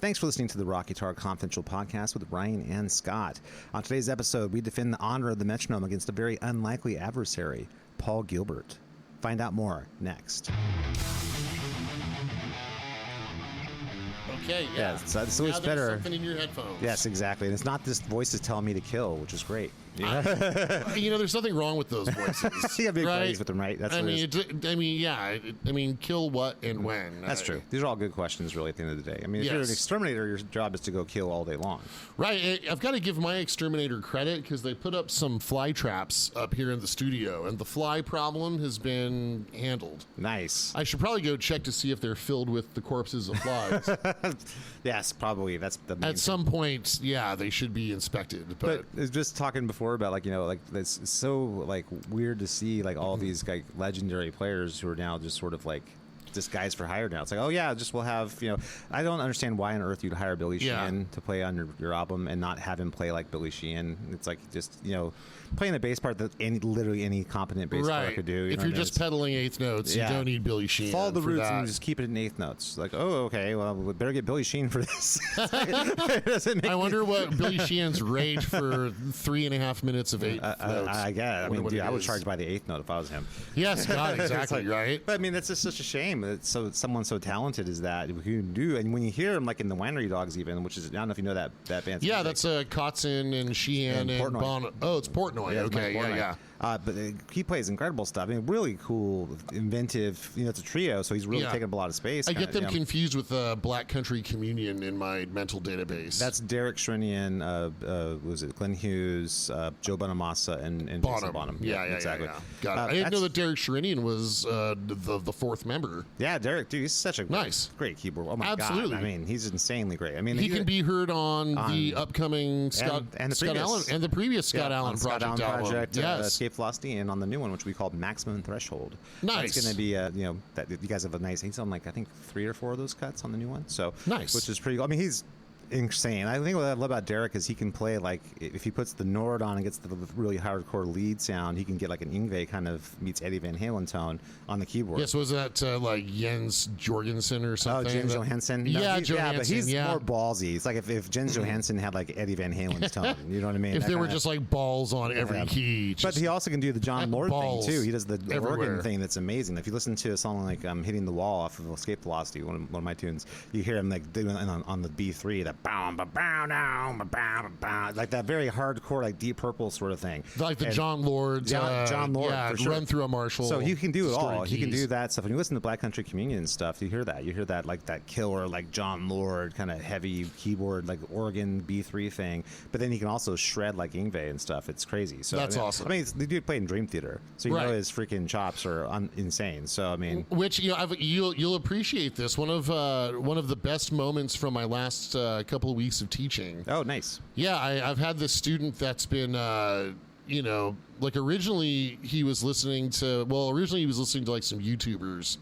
Thanks for listening to the Rock Guitar Confidential Podcast with Ryan and Scott. On today's episode, we defend the honor of the metronome against a very unlikely adversary, Paul Gilbert. Find out more next. Okay, yeah. So it's now better. Something in your headphones. Yes, exactly. And it's not this voice is telling me to kill, which is great. There's nothing wrong with those voices. You have big right? buddies with them, right? That's kill what and when. That's true. These are all good questions, really, at the end of the day. I mean, if yes. you're an exterminator, your job is to go kill all day long. Right. I've got to give my exterminator credit because they put up some fly traps up here in the studio, and the fly problem has been handled. Nice. I should probably go check to see if they're filled with the corpses of flies. Yes, probably. That's the main At some point, yeah, they should be inspected. But it's just talking before about it's so weird to see all these legendary players who are now just sort of just guys for hire now. It's we'll have I don't understand why on earth you'd hire Billy Sheehan to play on your album and not have him play like Billy Sheehan. It's playing the bass part that literally any competent bass player could do. If you're just pedaling eighth notes, you don't need Billy Sheehan. Follow the roots and just keep it in eighth notes. Okay, well, we better get Billy Sheehan for this. I wonder what Billy Sheehan's rate for 3.5 minutes of eighth notes. I guess. I would charge by the eighth note if I was him. Yes, God, exactly, right? But that's just such a shame that someone so talented as that who can do. And when you hear him in the Winery Dogs, even, which is, I don't know if you know that band. Yeah, that's Kotzen and Sheehan and Bono. Oh, it's Portnoy. Okay, yeah. But he plays incredible stuff. Really cool, inventive. It's a trio, so he's really taking up a lot of space. I get them confused with Black Country Communion in my mental database. That's Derek Shrinian, was it Glenn Hughes, Joe Bonamassa, and Jason Bonham. Yeah, exactly. Yeah. Got it. I didn't know that Derek Shrinian was the fourth member. Yeah, Derek, dude, he's such a great keyboard. Oh my Absolutely. God! He's insanely great. He can be heard on the upcoming Scott Allen and the previous Scott Allen project album. Yes. Escape Velocity, and on the new one, which we called Maximum Threshold. Nice. It's going to be that you guys have a nice. He's on I think 3 or 4 of those cuts on the new one. So nice, which is pretty cool. He's insane. I think what I love about Derek is he can play if he puts the Nord on and gets the really hardcore lead sound, he can get an Yngwie kind of meets Eddie Van Halen tone on the keyboard. Yes, was that Jens Jorgensen or something? Oh, Jens Johansson. No, Johansson. But he's more ballsy. It's if Jens Johansson had Eddie Van Halen's tone. You know what I mean? If there were just balls on every key. But he also can do the John Lord thing too. He does the everywhere. organ thing that's amazing. If you listen to a song like Hitting the Wall off of Escape Velocity, one of my tunes, you hear him doing on the B3, that bow ba bow down ba bow ba that very hardcore Deep Purple sort of thing. John Lord. John Lord, for sure. Run Through a Marshall. So he can do it all. Keys. He can do that stuff. When you listen to Black Country Communion and stuff, you hear that. You hear that that killer John Lord kind of heavy keyboard organ B3 thing. But then he can also shred Yngwie and stuff. It's crazy. So that's awesome. The dude played in Dream Theater, so you know his freaking chops are insane. So which you'll appreciate this. One of the best moments from my last couple of weeks of teaching. Oh, nice. Yeah, I've had this student that's been originally he was listening to some YouTubers.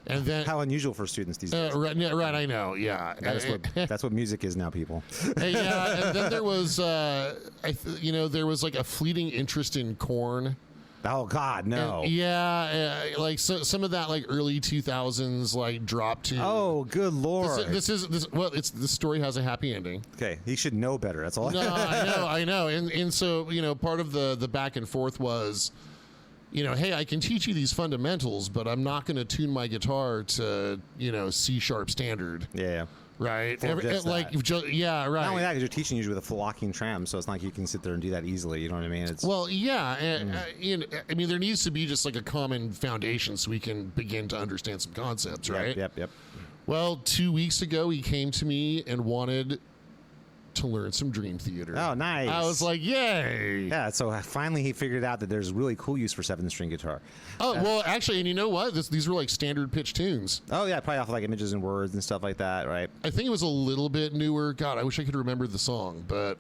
And then, how unusual for students these days. Right, I know, yeah. That's what music is now, people. Yeah, and then there was, there was a fleeting interest in Korn. Oh God, no! And, some of that early 2000s drop tune. Oh, good Lord! This story has a happy ending. Okay, he should know better. That's all. No, I know, and so part of the back and forth was, hey, I can teach you these fundamentals, but I'm not going to tune my guitar to C sharp standard. Yeah. Right. Right. Not only that, because you're teaching usually with a locking tram, so it's not like you can sit there and do that easily. You know what I mean? There needs to be just a common foundation so we can begin to understand some concepts, right? Yep. Well, 2 weeks ago, he came to me and wanted to learn some Dream Theater. Oh, nice. I was like, yay. Yeah, so finally he figured out that there's really cool use for 7-string guitar. Oh, well, actually, and you know what? These were standard pitch tunes. Oh, yeah, probably off of Images and Words and stuff like that, right? I think it was a little bit newer. God, I wish I could remember the song, but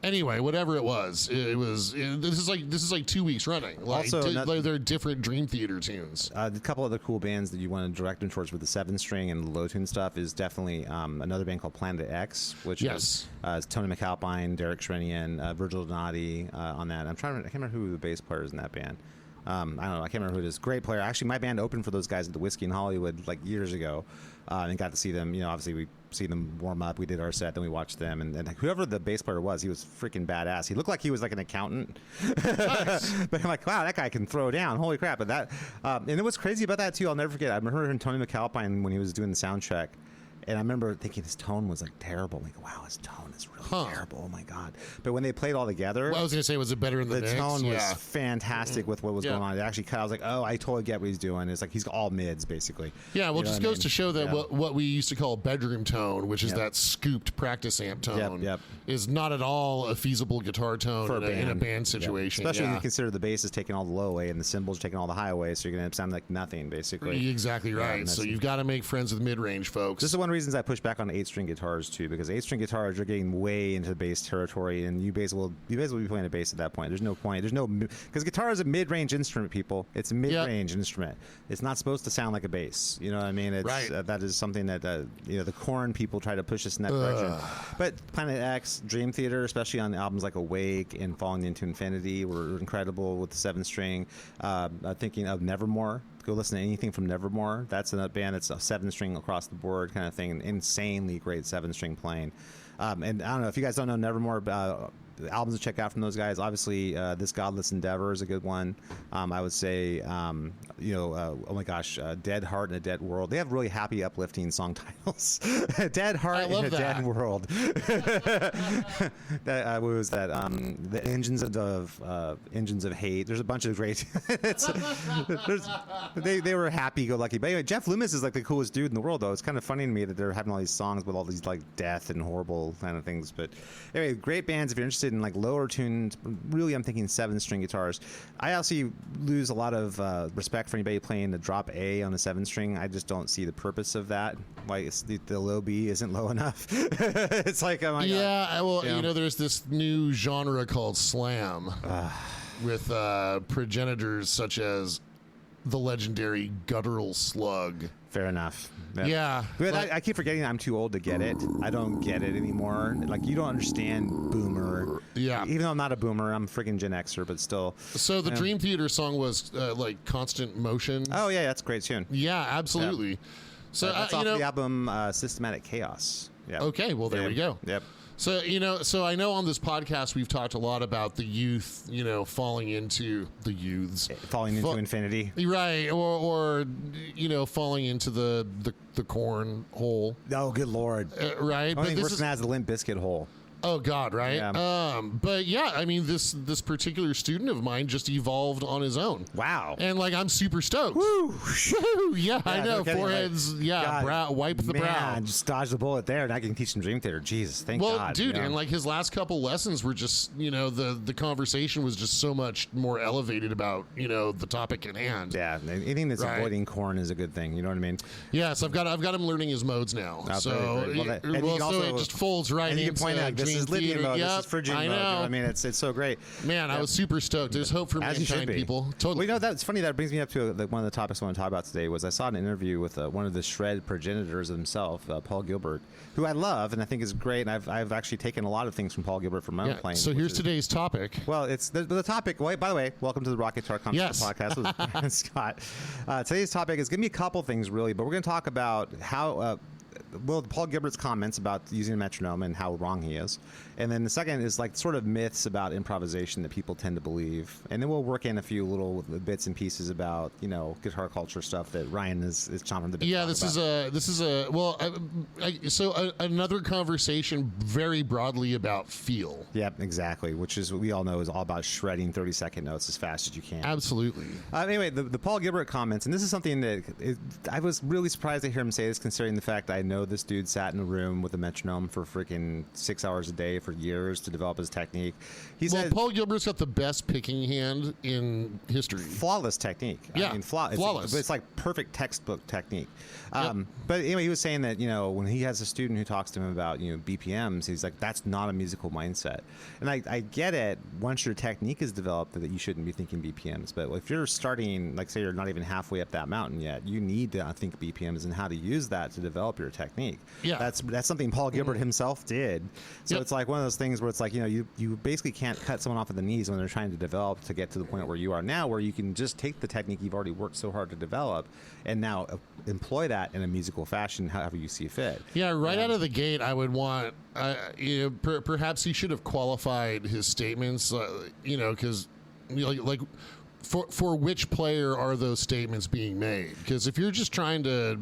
anyway, whatever it was, this is 2 weeks running. They're different Dream Theater tunes. A couple other cool bands that you want to direct them towards with the 7-string and the low tune stuff is definitely another band called Planet X, which is Tony McAlpine, Derek Shrinian, Virgil Donati on that. I can't remember who the bass player is in that band. I don't know. I can't remember who it is. Great player. Actually, my band opened for those guys at the Whiskey in Hollywood years ago. and got to see them. Obviously we see them warm up. We did our set, then we watched them, and whoever the bass player was, he was freaking badass. He looked like he was like an accountant. Nice. But I'm like, wow, that guy can throw down. Holy crap! But that, and it was crazy about that too. I'll never forget. I remember Tony McAlpine when he was doing the sound check. And I remember thinking his tone was like terrible. Like, wow, his tone is really terrible. Oh my god! But when they played all together, well, I was gonna say, was it better in the mix? Tone was fantastic with what was going on. It actually cut. I was like, oh, I totally get what he's doing. It's like he's all mids basically. Yeah, well, it just goes to show that what we used to call bedroom tone, which is that scooped practice amp tone, is not at all a feasible guitar tone in a band situation. Especially when you consider the bass is taking all the low way and the cymbals are taking all the high way, so you're gonna end up sounding like nothing basically. Exactly right. So you've got to make friends with mid-range folks. This is one of the reasons I push back on 8-string guitars too, because 8-string guitars are getting way into the bass territory, and you basically will be playing a bass at that point. There's no point. Because guitar is a mid-range instrument, people. It's a mid-range instrument. It's not supposed to sound like a bass. You know what I mean? It's, that is something that the Korn people try to push us in that direction. But Planet X, Dream Theater, especially on albums like Awake and Falling Into Infinity, were incredible with the 7-string. Thinking of Nevermore. Go listen to anything from Nevermore. That's a band that's a 7-string across the board kind of thing. Insanely great 7-string playing. And I don't know if you guys don't know Nevermore. Albums to check out from those guys. Obviously, This Godless Endeavor is a good one. I would say, oh my gosh, Dead Heart in a Dead World. They have really happy, uplifting song titles. Dead Heart in a Dead World. What was that? The Engines of Hate. There's a bunch of great. They were happy-go-lucky. But anyway, Jeff Loomis is like the coolest dude in the world, though. It's kind of funny to me that they're having all these songs with all these like death and horrible kind of things. But anyway, great bands if you're interested in like lower tuned, really I'm thinking 7-string guitars. I also lose a lot of respect for anybody playing the drop A on a 7-string. I just don't see the purpose of that. Like the low B isn't low enough. It's like, oh my god. Well, there's this new genre called slam with progenitors such as the legendary guttural slug. Fair enough. Yeah. But I keep forgetting I'm too old to get it. I don't get it anymore. Like, you don't understand boomer. Yeah. Even though I'm not a boomer, I'm a freaking Gen Xer, but still. So the Dream Theater song was like Constant Motion. Oh, yeah, that's a great tune. Yeah, absolutely. Yeah. So that's off the album Systematic Chaos. Yeah. Okay, well, there we go. Yep. So, so I know on this podcast we've talked a lot about the youth, falling into the youths. Falling into infinity. Right, or falling into the corn hole. Oh, good Lord. Right? I think worse than that is the Limp Bizkit hole. Oh God, right? Yeah. But yeah, I mean, this particular student of mine just evolved on his own. Wow. And like, I'm super stoked. Woo! Yeah, I know. Foreheads, wipe the brow. Just dodge the bullet there, and I can teach some Dream Theater. Jesus, thank God. Well, dude, and like his last couple lessons were just, the conversation was just so much more elevated about, the topic at hand. Yeah, anything that's avoiding corn is a good thing. You know what I mean? Yeah, so I've got him learning his modes now. So it just folds right into. And you can point out this is lithium mode. This is Phrygian mode. I mean, it's so great. Man, I was super stoked. There's hope for mankind, people. Totally. Well, that's funny. That brings me up to one of the topics I want to talk about today. Was I saw an interview with one of the shred progenitors himself, Paul Gilbert, who I love and I think is great. And I've actually taken a lot of things from Paul Gilbert from my own playing. So here's today's topic. Well, it's the topic. By the way, welcome to the Rock Guitar Conference podcast with Brian Scott. Today's topic is going to be a couple things really, but we're going to talk about how. Paul Gilbert's comments about using a metronome and how wrong he is. And then the second is like sort of myths about improvisation that people tend to believe. And then we'll work in a few little bits and pieces about, guitar culture stuff that Ryan is chomping the bit. Yeah, this is another conversation very broadly about feel. Yep, exactly. Which is what we all know is all about shredding 30-second notes as fast as you can. Absolutely. Anyway, the Paul Gilbert comments, and this is something that I was really surprised to hear him say this, considering the fact that I know this dude sat in a room with a metronome for freaking 6 hours a day for years to develop his technique. He said Paul Gilbert's got the best picking hand in history. Flawless technique. Yeah, I mean, flawless. It's like perfect textbook technique. But anyway, he was saying that, when he has a student who talks to him about, BPMs, he's like, that's not a musical mindset. And I get it once your technique is developed that you shouldn't be thinking BPMs. But if you're starting, like say you're not even halfway up that mountain yet, you need to think BPMs and how to use that to develop your technique. technique. Yeah. That's something Paul Gilbert himself did. So it's like one of those things where it's like, you basically can't cut someone off at the knees when they're trying to develop to get to the point where you are now, where you can just take the technique you've already worked so hard to develop and now employ that in a musical fashion, however you see fit. Yeah, right out of the gate, I would want, perhaps he should have qualified his statements, because, like for which player are those statements being made? Because if you're just trying to,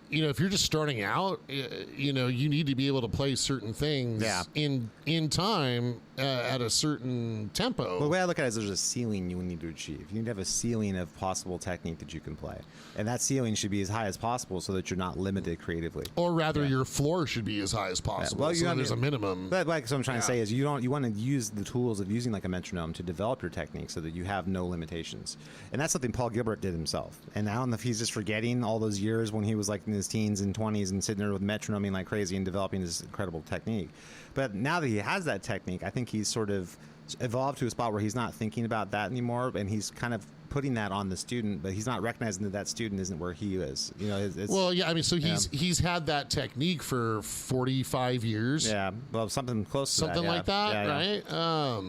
if you're just starting out, you need to be able to play certain things in time at a certain tempo. Well, the way I look at it is there's a ceiling you need to achieve. You need to have a ceiling of possible technique that you can play. And that ceiling should be as high as possible so that you're not limited creatively. Or rather, your floor should be as high as possible. Well, there's a minimum. But like so I'm trying to say is you want to use the tools of using like a metronome to develop your technique so that you have no limitations. And that's something Paul Gilbert did himself. And I don't know if he's just forgetting all those years when he was like in his teens and 20s and sitting there with metronoming like crazy and developing this incredible technique. But now that he has that technique, I think he's sort of evolved to a spot where he's not thinking about that anymore, and he's kind of putting that on the student, but he's not recognizing that student isn't where he is. Well, yeah, I mean, so he's had that technique for 45 years. Yeah, well, something close to something like that, right?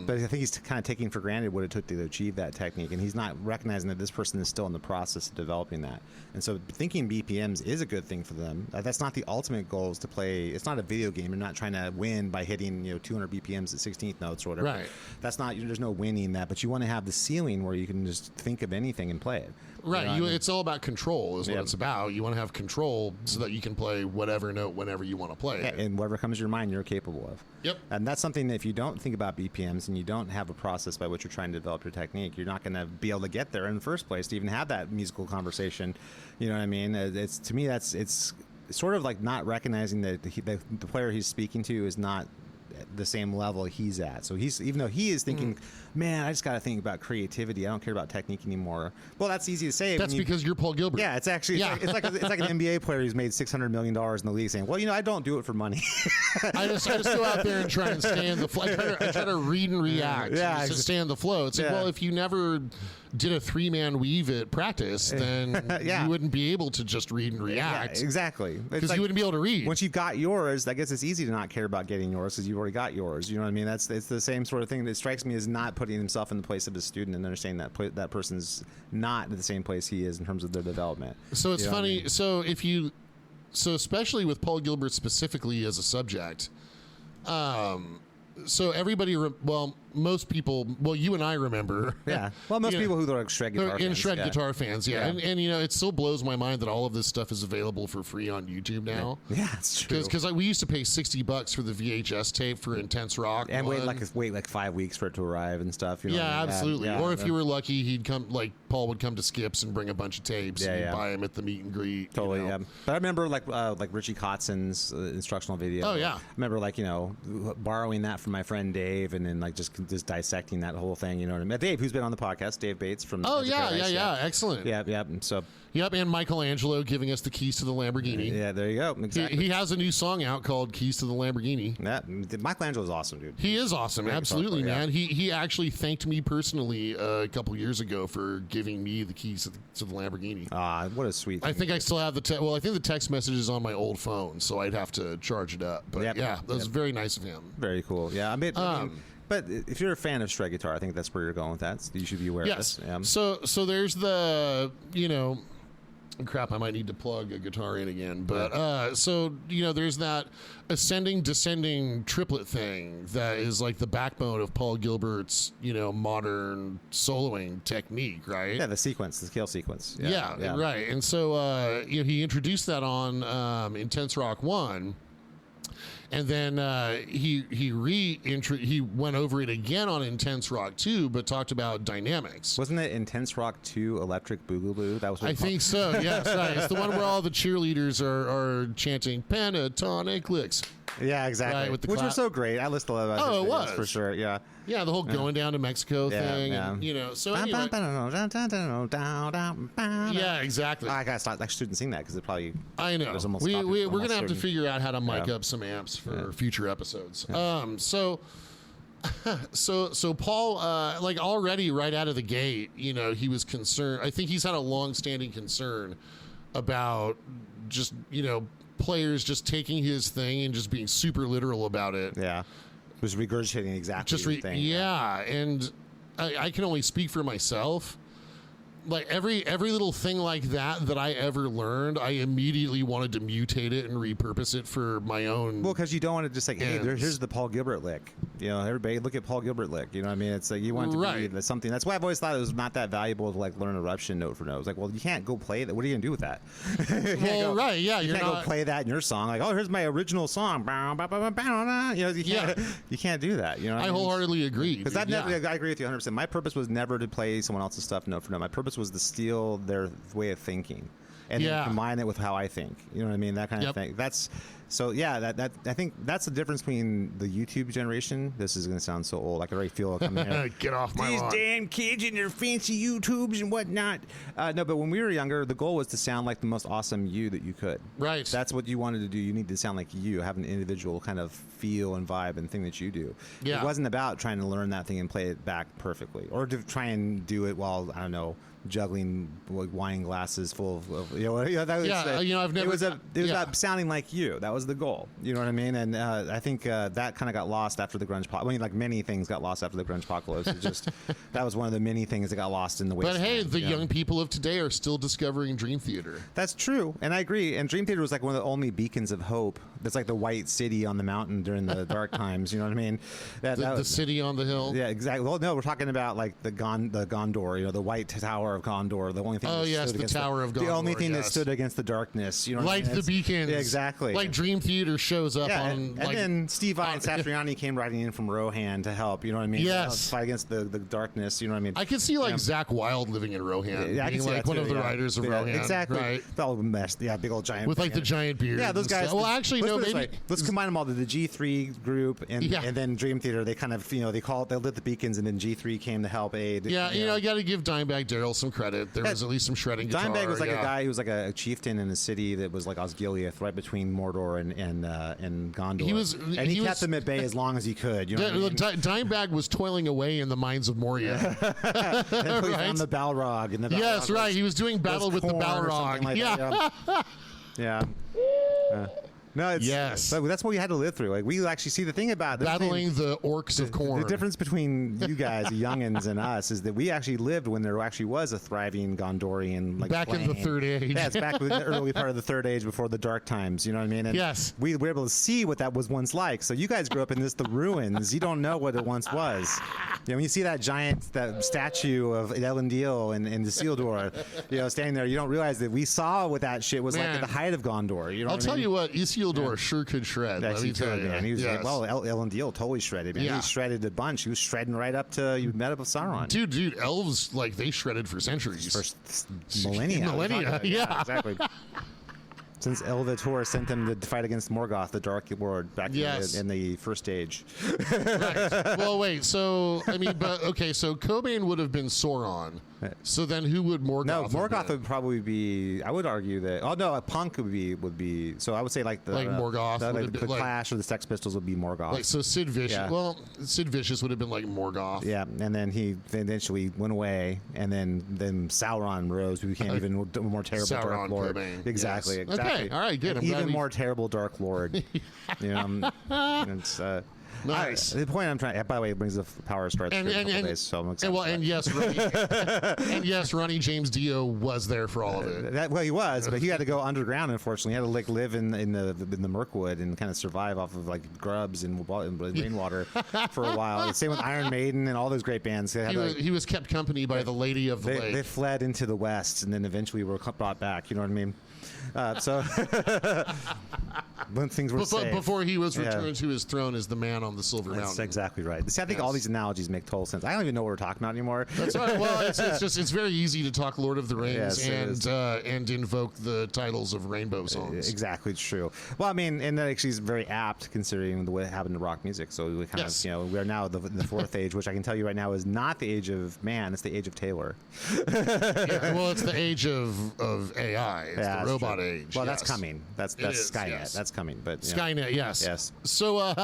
But I think he's kind of taking for granted what it took to achieve that technique, and he's not recognizing that this person is still in the process of developing that. And so thinking BPMs is a good thing for them. That's not the ultimate goal, is to play. It's not a video game. You're not trying to win by hitting 200 BPMs at 16th notes or whatever. Right. That's not. There's no winning that, but you want to have the ceiling where you can just think of anything and play it. Right. It's all about control is what it's about. You want to have control so that you can play whatever note whenever you want to play it. And whatever comes to your mind, you're capable of. Yep. And that's something that if you don't think about BPMs and you don't have a process by which you're trying to develop your technique, you're not going to be able to get there in the first place to even have that musical conversation. You know what I mean? It's to me, it's sort of like not recognizing that the player he's speaking to is not the same level he's at. So even though he is thinking, man, I just got to think about creativity. I don't care about technique anymore. Well, that's easy to say. That's because you're Paul Gilbert. Yeah, it's actually it's like an NBA player who's made $600 million in the league saying, well, I don't do it for money. I just go out there and try and stay in the flow. I try to read and react. Yeah, to stay in the flow. It's like, well, if you never did a 3-man weave at practice, then you wouldn't be able to just read and react. Yeah, exactly. Because you wouldn't be able to read. Once you've got yours, I guess it's easy to not care about getting yours because you've already got yours. You know what I mean? It's the same sort of thing that strikes me as not putting himself in the place of a student and understanding that that person's not at the same place he is in terms of their development. So it's funny. I mean? So especially with Paul Gilbert specifically as a subject, so everybody, most people, you and I remember. Yeah. Well, most people who are shred guitar fans. Guitar fans, yeah. And it still blows my mind that all of this stuff is available for free on YouTube now. Yeah, it's true. Because we used to pay $60 for the VHS tape for Intense Rock. And wait like 5 weeks for it to arrive and stuff. Absolutely. Yeah, or if you were lucky, he'd come, like Paul would come to Skips and bring a bunch of tapes and buy them at the meet and greet. Totally, yeah. But I remember like Richie Kotzen's instructional video. Oh, yeah. I remember borrowing that from my friend Dave and then like just dissecting that whole thing, you know what I mean? Dave, who's been on the podcast, Dave Bates from excellent. Yeah. So and Michelangelo giving us the keys to the Lamborghini. Yeah, there you go. Exactly. He has a new song out called Keys to the Lamborghini. Yeah, Michelangelo's awesome, dude. He is awesome, absolutely, man. He actually thanked me personally a couple years ago for giving me the keys to the Lamborghini. What a sweet thing. I think I still have I think the text message is on my old phone, so I'd have to charge it up. But that was very nice of him. Very cool. Yeah, I mean, but if you're a fan of shred guitar, I think that's where you're going with that. You should be aware of this. Yeah. So there's the, crap, I might need to plug a guitar in again. But there's that ascending, descending triplet thing that is like the backbone of Paul Gilbert's, modern soloing technique, right? Yeah, the scale sequence. Yeah. Right. And so, he introduced that on Intense Rock 1. And then he went over it again on Intense Rock 2, but talked about dynamics. Wasn't it Intense Rock 2 Electric Boogaloo? That was. I think so. Yes, right. It's the one where all the cheerleaders are chanting pentatonic licks. Yeah, exactly. Right, which were so great. I listened to a lot of it was for sure. Yeah. Yeah, the whole going down to Mexico thing. Yeah. And, so anyway. Yeah, exactly. I shouldn't sing that because it probably. I know. We're gonna have to figure out how to mic up some amps for future episodes. So Paul, already right out of the gate, he was concerned. I think he's had a long-standing concern about just players just taking his thing and just being super literal about it. Yeah. Was regurgitating exactly the thing. Yeah, and I can only speak for myself. Like every little thing like that I ever learned, I immediately wanted to mutate it and repurpose it for my own. Well, because you don't want to just like, hey, here's the Paul Gilbert lick. You know, everybody look at Paul Gilbert lick. You know what I mean? It's like you want it to be something. That's why I've always thought it was not that valuable to like learn eruption note for note. It's like, well, you can't go play that. What are you gonna do with that? You can't go play that in your song. Like, oh, here's my original song. You know, you can't do that. You know, I wholeheartedly agree. Because I agree with you 100%. My purpose was never to play someone else's stuff note for note. My purpose was to steal their way of thinking and then combine it with how I think. You know what I mean? That kind of thing. That's so. Yeah, that I think that's the difference between the YouTube generation. This is going to sound so old. I can already feel it coming here. Get off my lawn. These damn kids and their fancy YouTubes and whatnot. No, but when we were younger, the goal was to sound like the most awesome you that you could. Right. That's what you wanted to do. You need to sound like you, have an individual kind of feel and vibe and thing that you do. Yeah. It wasn't about trying to learn that thing and play it back perfectly, or to try and do it while, I don't know, juggling wine glasses full of that was, I've never. It was about sounding like you. That was the goal. You know what I mean? And I think that kind of got lost after the grunge pop. I mean, like many things got lost after the grunge apocalypse. It just that was one of the many things that got lost in the wasteland. But hey, the young people of today are still discovering Dream Theater. That's true, and I agree. And Dream Theater was like one of the only beacons of hope. That's like the white city on the mountain during the dark times. You know what I mean? The city on the hill. Yeah, exactly. Well, no, we're talking about like the Gondor. You know, the White Tower of Gondor. The only thing. The Tower of Gondor. The only thing that stood against the darkness. You know, like the beacons. Yeah, exactly. Like Dream Theater shows up on. And then Steve Vai and Satriani came riding in from Rohan to help. You know what I mean? Yes. Fight against the darkness. You know what I mean? I could see like Zach Wilde living in Rohan, being like one of the writers of Rohan. Exactly. Right. The all messed. Yeah, big old giant. With like the giant beard. Yeah, those guys. Well, actually, no. Maybe let's combine them all to the G3 group and then Dream Theater. They kind of they lit the beacons, and then G3 came to help aid. Yeah, you know, I got to give Dimebag Darrell some credit. There was at least some shredding guitar. Dimebag was like a guy who was like a chieftain in a city that was like Osgiliath, right between Mordor and Gondor. He kept them at bay as long as he could. You know what I mean? Dimebag was toiling away in the mines of Moria. Then he found the Balrog. And the Balrog right. He was doing battle with the Balrog. Like yeah. No, it's, but that's what we had to live through. Like we actually see the thing about battling the orcs of Corn. The difference between you guys, the youngins, and us is that we actually lived when there actually was a thriving Gondorian back in the Third Age. Yeah, it's back in the early part of the Third Age before the Dark Times. You know what I mean? And we were able to see what that was once like. So you guys grew up in the ruins. You don't know what it once was. You know, when you see that statue of Elendil and Isildur, standing there, you don't realize that we saw what that shit was like at the height of Gondor. You know I'll tell you what, Isildur sure could shred. Let me tell you, man. He was Elendil totally shredded, man. He shredded a bunch. He was shredding right up to you met up with Sauron. Dude, elves they shredded for centuries, for millennia. Yeah, exactly. Since Elvator sent them to fight against Morgoth, the Dark Lord, back in the First Age. Right. Well, wait. So so Cobain would have been Sauron. So then, who would Morgoth? No, Morgoth would probably be. I would argue that. Oh no, a punk would be. So I would say like Morgoth, the Clash or the Sex Pistols would be Morgoth. So Sid Vicious. Yeah. Well, Sid Vicious would have been like Morgoth. Yeah, and then he eventually went away, and then Sauron rose, who became even more terrible Sauron, Dark Lord. Cobain. Exactly. Yes. Okay. All right. Good. Even more terrible Dark Lord. It's. Nice. The point I'm trying. By the way, it brings the power of Strike. Days, so I'm excited. Ronnie James Dio was there for all of it. He was, but he had to go underground. Unfortunately, he had to live in the Mirkwood and kind of survive off of like grubs and rainwater for a while. Same with Iron Maiden and all those great bands. He was kept company by the Lady of the Lake. They fled into the West and then eventually were brought back. You know what I mean? When things were saved. Before he was returned to his throne as the man on the Silver Mountain. That's exactly right. See, I think all these analogies make total sense. I don't even know what we're talking about anymore. That's right. Well, it's very easy to talk Lord of the Rings and invoke the titles of Rainbow songs. Exactly, it's true. Well, I mean, and that actually is very apt considering what happened to rock music. So we kind of, we are now in the fourth age, which I can tell you right now is not the age of man; it's the age of Taylor. Well, it's the age of AI. It's the robot age. Well, that's coming. That's Skynet. Yes. That's coming. But Skynet, yes. So,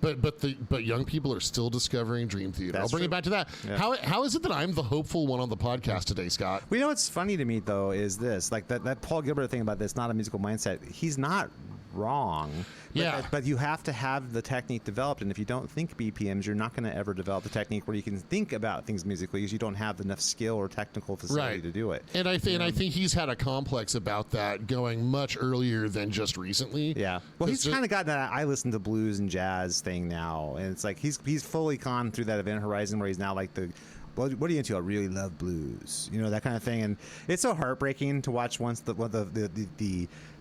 but young people are still discovering Dream Theater. I'll bring it back to that. Yeah. How is it that I'm the hopeful one on the podcast today, Scott? Well, you know what's funny to me though is this, like that Paul Gilbert thing about this, not a musical mindset. He's not wrong. Yeah. But you have to have the technique developed, and if you don't think BPMs, you're not going to ever develop the technique where you can think about things musically, because you don't have enough skill or technical facility to do it. And I think he's had a complex about that going much earlier than just recently. Yeah. Well, he's kind of got that I listen to blues and jazz thing now, and it's like he's fully gone through that event horizon where he's now like what are you into? I really love blues, that kind of thing. And it's so heartbreaking to watch once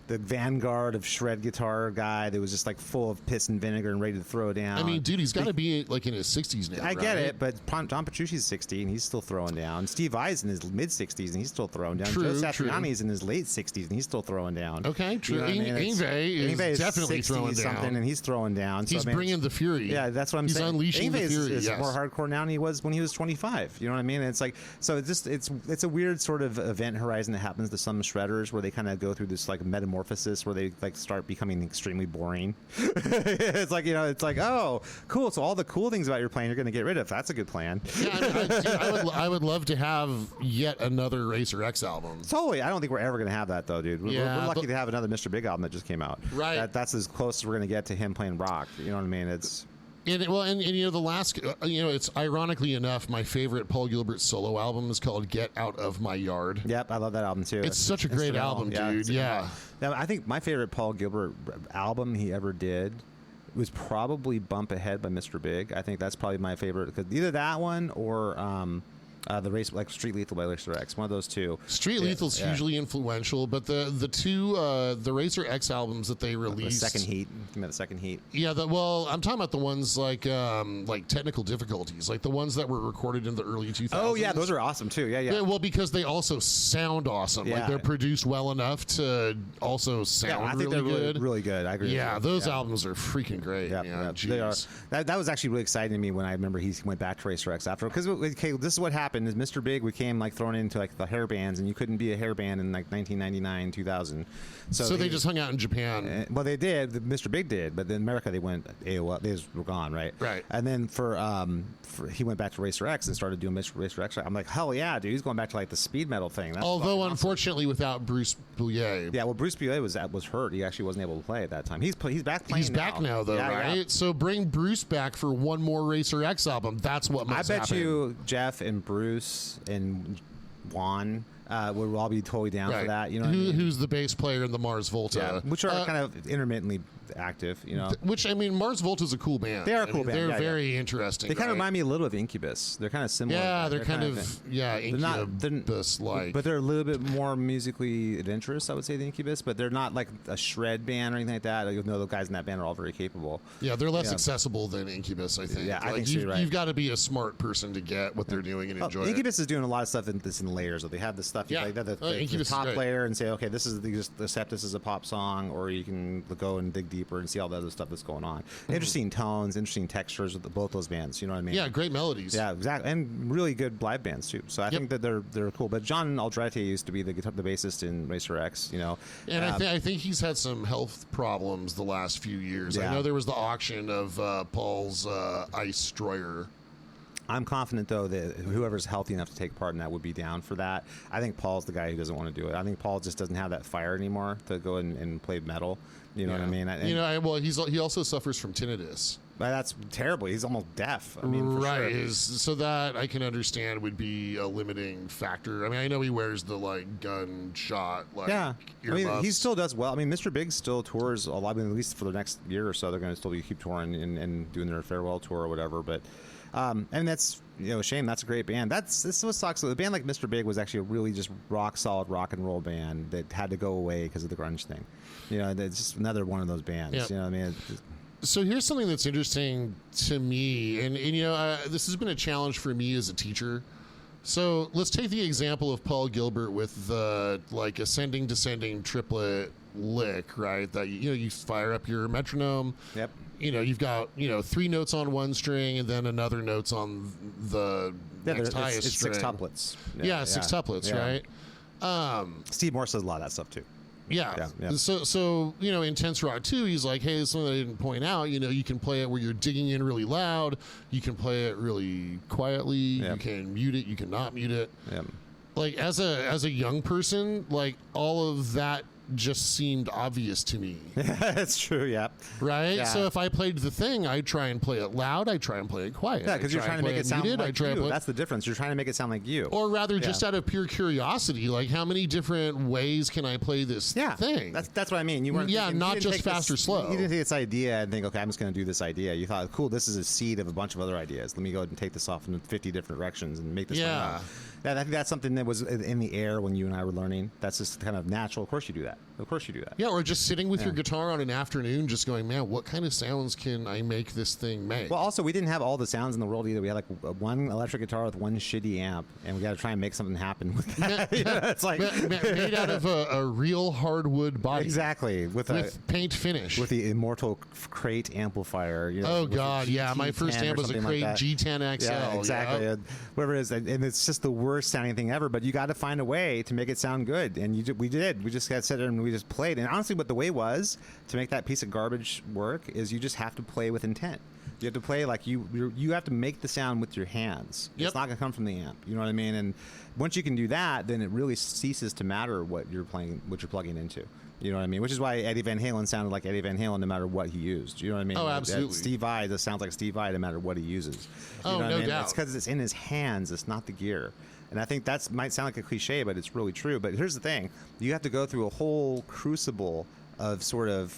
the vanguard of shred guitar guy that was just like full of piss and vinegar and ready to throw down. I mean, dude, he's got to be like in his 60s now. I get it, but John Petrucci's 60 and he's still throwing down. Steve Vai's in his mid 60s and he's still throwing down. Joe Satriani's in his late 60s and he's still throwing down. Okay, true. Yngwie is definitely throwing down, and he's throwing down. He's bringing the fury. Yeah, that's what I'm saying. He's unleashing the fury. Is more hardcore now than he was when he was 25. You know what I mean? It's like it's a weird sort of event horizon that happens to some shredders where they kind of go through this like metamorphosis where they like start becoming extremely boring. It's like it's like, oh, cool. So all the cool things about your playing you're going to get rid of. That's a good plan. Yeah, I would love to have yet another Racer X album. Totally. I don't think we're ever going to have that though, dude. We're lucky to have another Mr. Big album that just came out. Right. That's as close as we're going to get to him playing rock. You know what I mean? It's. And the last, it's ironically enough, my favorite Paul Gilbert solo album is called Get Out of My Yard. Yep, I love that album too. It's such a great album, dude. Yeah. Now, I think my favorite Paul Gilbert album he ever did was probably Bump Ahead by Mr. Big. I think that's probably my favorite, because either that one or the race, like Street Lethal by Racer X, one of those two. Street Lethal's hugely influential, but the two the Racer X albums that they released, the Second Heat, the Second Heat. Yeah, I'm talking about the ones like Technical Difficulties, like the ones that were recorded in the early 2000s. Oh yeah, those are awesome too. Yeah. Well, because they also sound awesome. Yeah. Like they're produced well enough to also sound I think really they're good. Really good. I agree. Yeah, those albums are freaking great. Yeah, they are. That was actually really exciting to me when I remember he went back to Racer X after, because this is what happened. Is Mr. Big became like thrown into like the hair bands, and you couldn't be a hair band in like 1999, 2000. So they just hung out in Japan. Well, they did. Mr. Big did, but in America they went AOL. They just were gone, right? Right. And then he went back to Racer X and started doing Racer X. I'm like, hell yeah, dude! He's going back to like the speed metal thing. That's although unfortunately without Bruce Bouillet. Yeah, well, Bruce Bouillet was hurt. He actually wasn't able to play at that time. He's back playing. He's back now though, right? Yeah. So bring Bruce back for one more Racer X album. That's what must happen. I bet you Jeff and Bruce and Juan would all be totally down for that. You know, who's the bass player in the Mars Volta? Yeah, which are kind of intermittently active. Which I mean, Mars Volta's a cool band. They are a cool band. They're very interesting. They kind of remind me a little of Incubus. They're kind of similar. Yeah, they're kind of Incubus-like. But they're a little bit more musically adventurous, I would say, than Incubus. But they're not like a shred band or anything like that. You know, the guys in that band are all very capable. Yeah, they're less accessible than Incubus, I think. Yeah, I think so, right. You've got to be a smart person to get what they're doing and enjoy it. Incubus is doing a lot of stuff that's in layers. They have the stuff. Yeah, the top layer and say, okay, this is the Septus is a pop song, or you can go and dig deeper and see all the other stuff that's going on. Interesting tones, interesting textures with both those bands. You know what I mean? Yeah, great melodies. Yeah, exactly, and really good live bands too. So I think that they're cool. But John Aldrete used to be the bassist in Racer X. And I think he's had some health problems the last few years. Yeah. I know there was the auction of Paul's Ice Stroyer. I'm confident, though, that whoever's healthy enough to take part in that would be down for that. I think Paul's the guy who doesn't want to do it. I think Paul just doesn't have that fire anymore to go and play metal. You know what I mean? Well, he also suffers from tinnitus. But that's terrible. He's almost deaf. I mean, for sure. So that I can understand would be a limiting factor. I mean, I know he wears the gunshot earmuffs. I mean, he still does well. I mean, Mr. Big still tours a lot. I mean, at least for the next year or so, they're going to still keep touring and doing their farewell tour or whatever. But and that's a shame. That's a great band. This is what sucks. A band like Mr. Big was actually a really just rock solid rock and roll band that had to go away because of the grunge thing. It's just another one of those bands. Yep. You know what I mean? So here's something that's interesting to me, and this has been a challenge for me as a teacher. So let's take the example of Paul Gilbert with the ascending, descending triplet lick, right? That you fire up your metronome. Yep. You've got 3 notes on one string and then another notes on the next highest it's string. 6 tuplets. Yeah, 6 tuplets, right? Steve Morse does a lot of that stuff too. Yeah. So Intense Rock 2, he's like, hey, this is something I didn't point out. You can play it where you're digging in really loud. You can play it really quietly. Yep. You can mute it. You can not mute it. Yep. As a young person, all of that just seemed obvious to me. That's true. Yeah. Right. Yeah. So if I played the thing, I try and play it loud. I try and play it quiet. Yeah, because you're trying to make it sound muted, like you. That's the difference. You're trying to make it sound like you. Or rather, just out of pure curiosity, like how many different ways can I play this thing? That's what I mean. You weren't not just fast or slow. You didn't take this idea and think, okay, I'm just going to do this idea. You thought, cool, this is a seed of a bunch of other ideas. Let me go and take this off in 50 different directions and make this one out. Yeah, I think that's something that was in the air when you and I were learning. That's just kind of natural. Of course you do that. Of course you do that. Yeah, or just sitting with your guitar on an afternoon, just going, man, what kind of sounds can I make this thing make? Well, also, we didn't have all the sounds in the world either. We had like one electric guitar with one shitty amp, and we got to try and make something happen with that. It's like made out of a real hardwood body. Exactly. With paint finish. With the immortal Crate amplifier. Oh, God, yeah. My first amp was a Crate G10 XL. Yeah, exactly. Yep. Whatever it is. And it's just the worst sounding thing ever, but you got to find a way to make it sound good. And we did. We just got to sit there and we just played. And honestly, what the way was to make that piece of garbage work is you just have to play with intent. You have to play like you have to make the sound with your hands. It's not going to come from the amp. You know what I mean? And once you can do that, then it really ceases to matter what you're playing, what you're plugging into. You know what I mean? Which is why Eddie Van Halen sounded like Eddie Van Halen no matter what he used. You know what I mean? Oh, absolutely. Steve Vai just sounds like Steve Vai no matter what he uses. You know what I mean? doubt. It's because it's in his hands. It's not the gear. And I think that might sound like a cliche, but it's really true. But here's the thing. You have to go through a whole crucible of sort of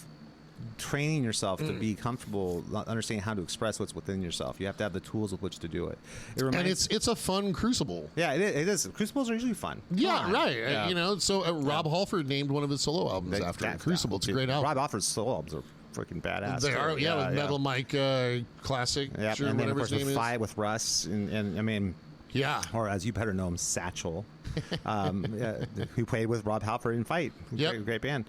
training yourself to be comfortable understanding how to express what's within yourself. You have to have the tools with which to do it. And it's a fun crucible. Yeah, it is. Crucibles are usually fun. Yeah, right. Yeah. You know, so Rob Halford named one of his solo albums after Crucible. It's a great album. Rob Halford's solo albums are freaking badass. They are, with Metal Mike Classic. Yeah, sure, and then of whatever course his name with is. Fight with Russ, and I mean, or as you better know him, Satchel, who played with Rob Halford in Fight. Great band,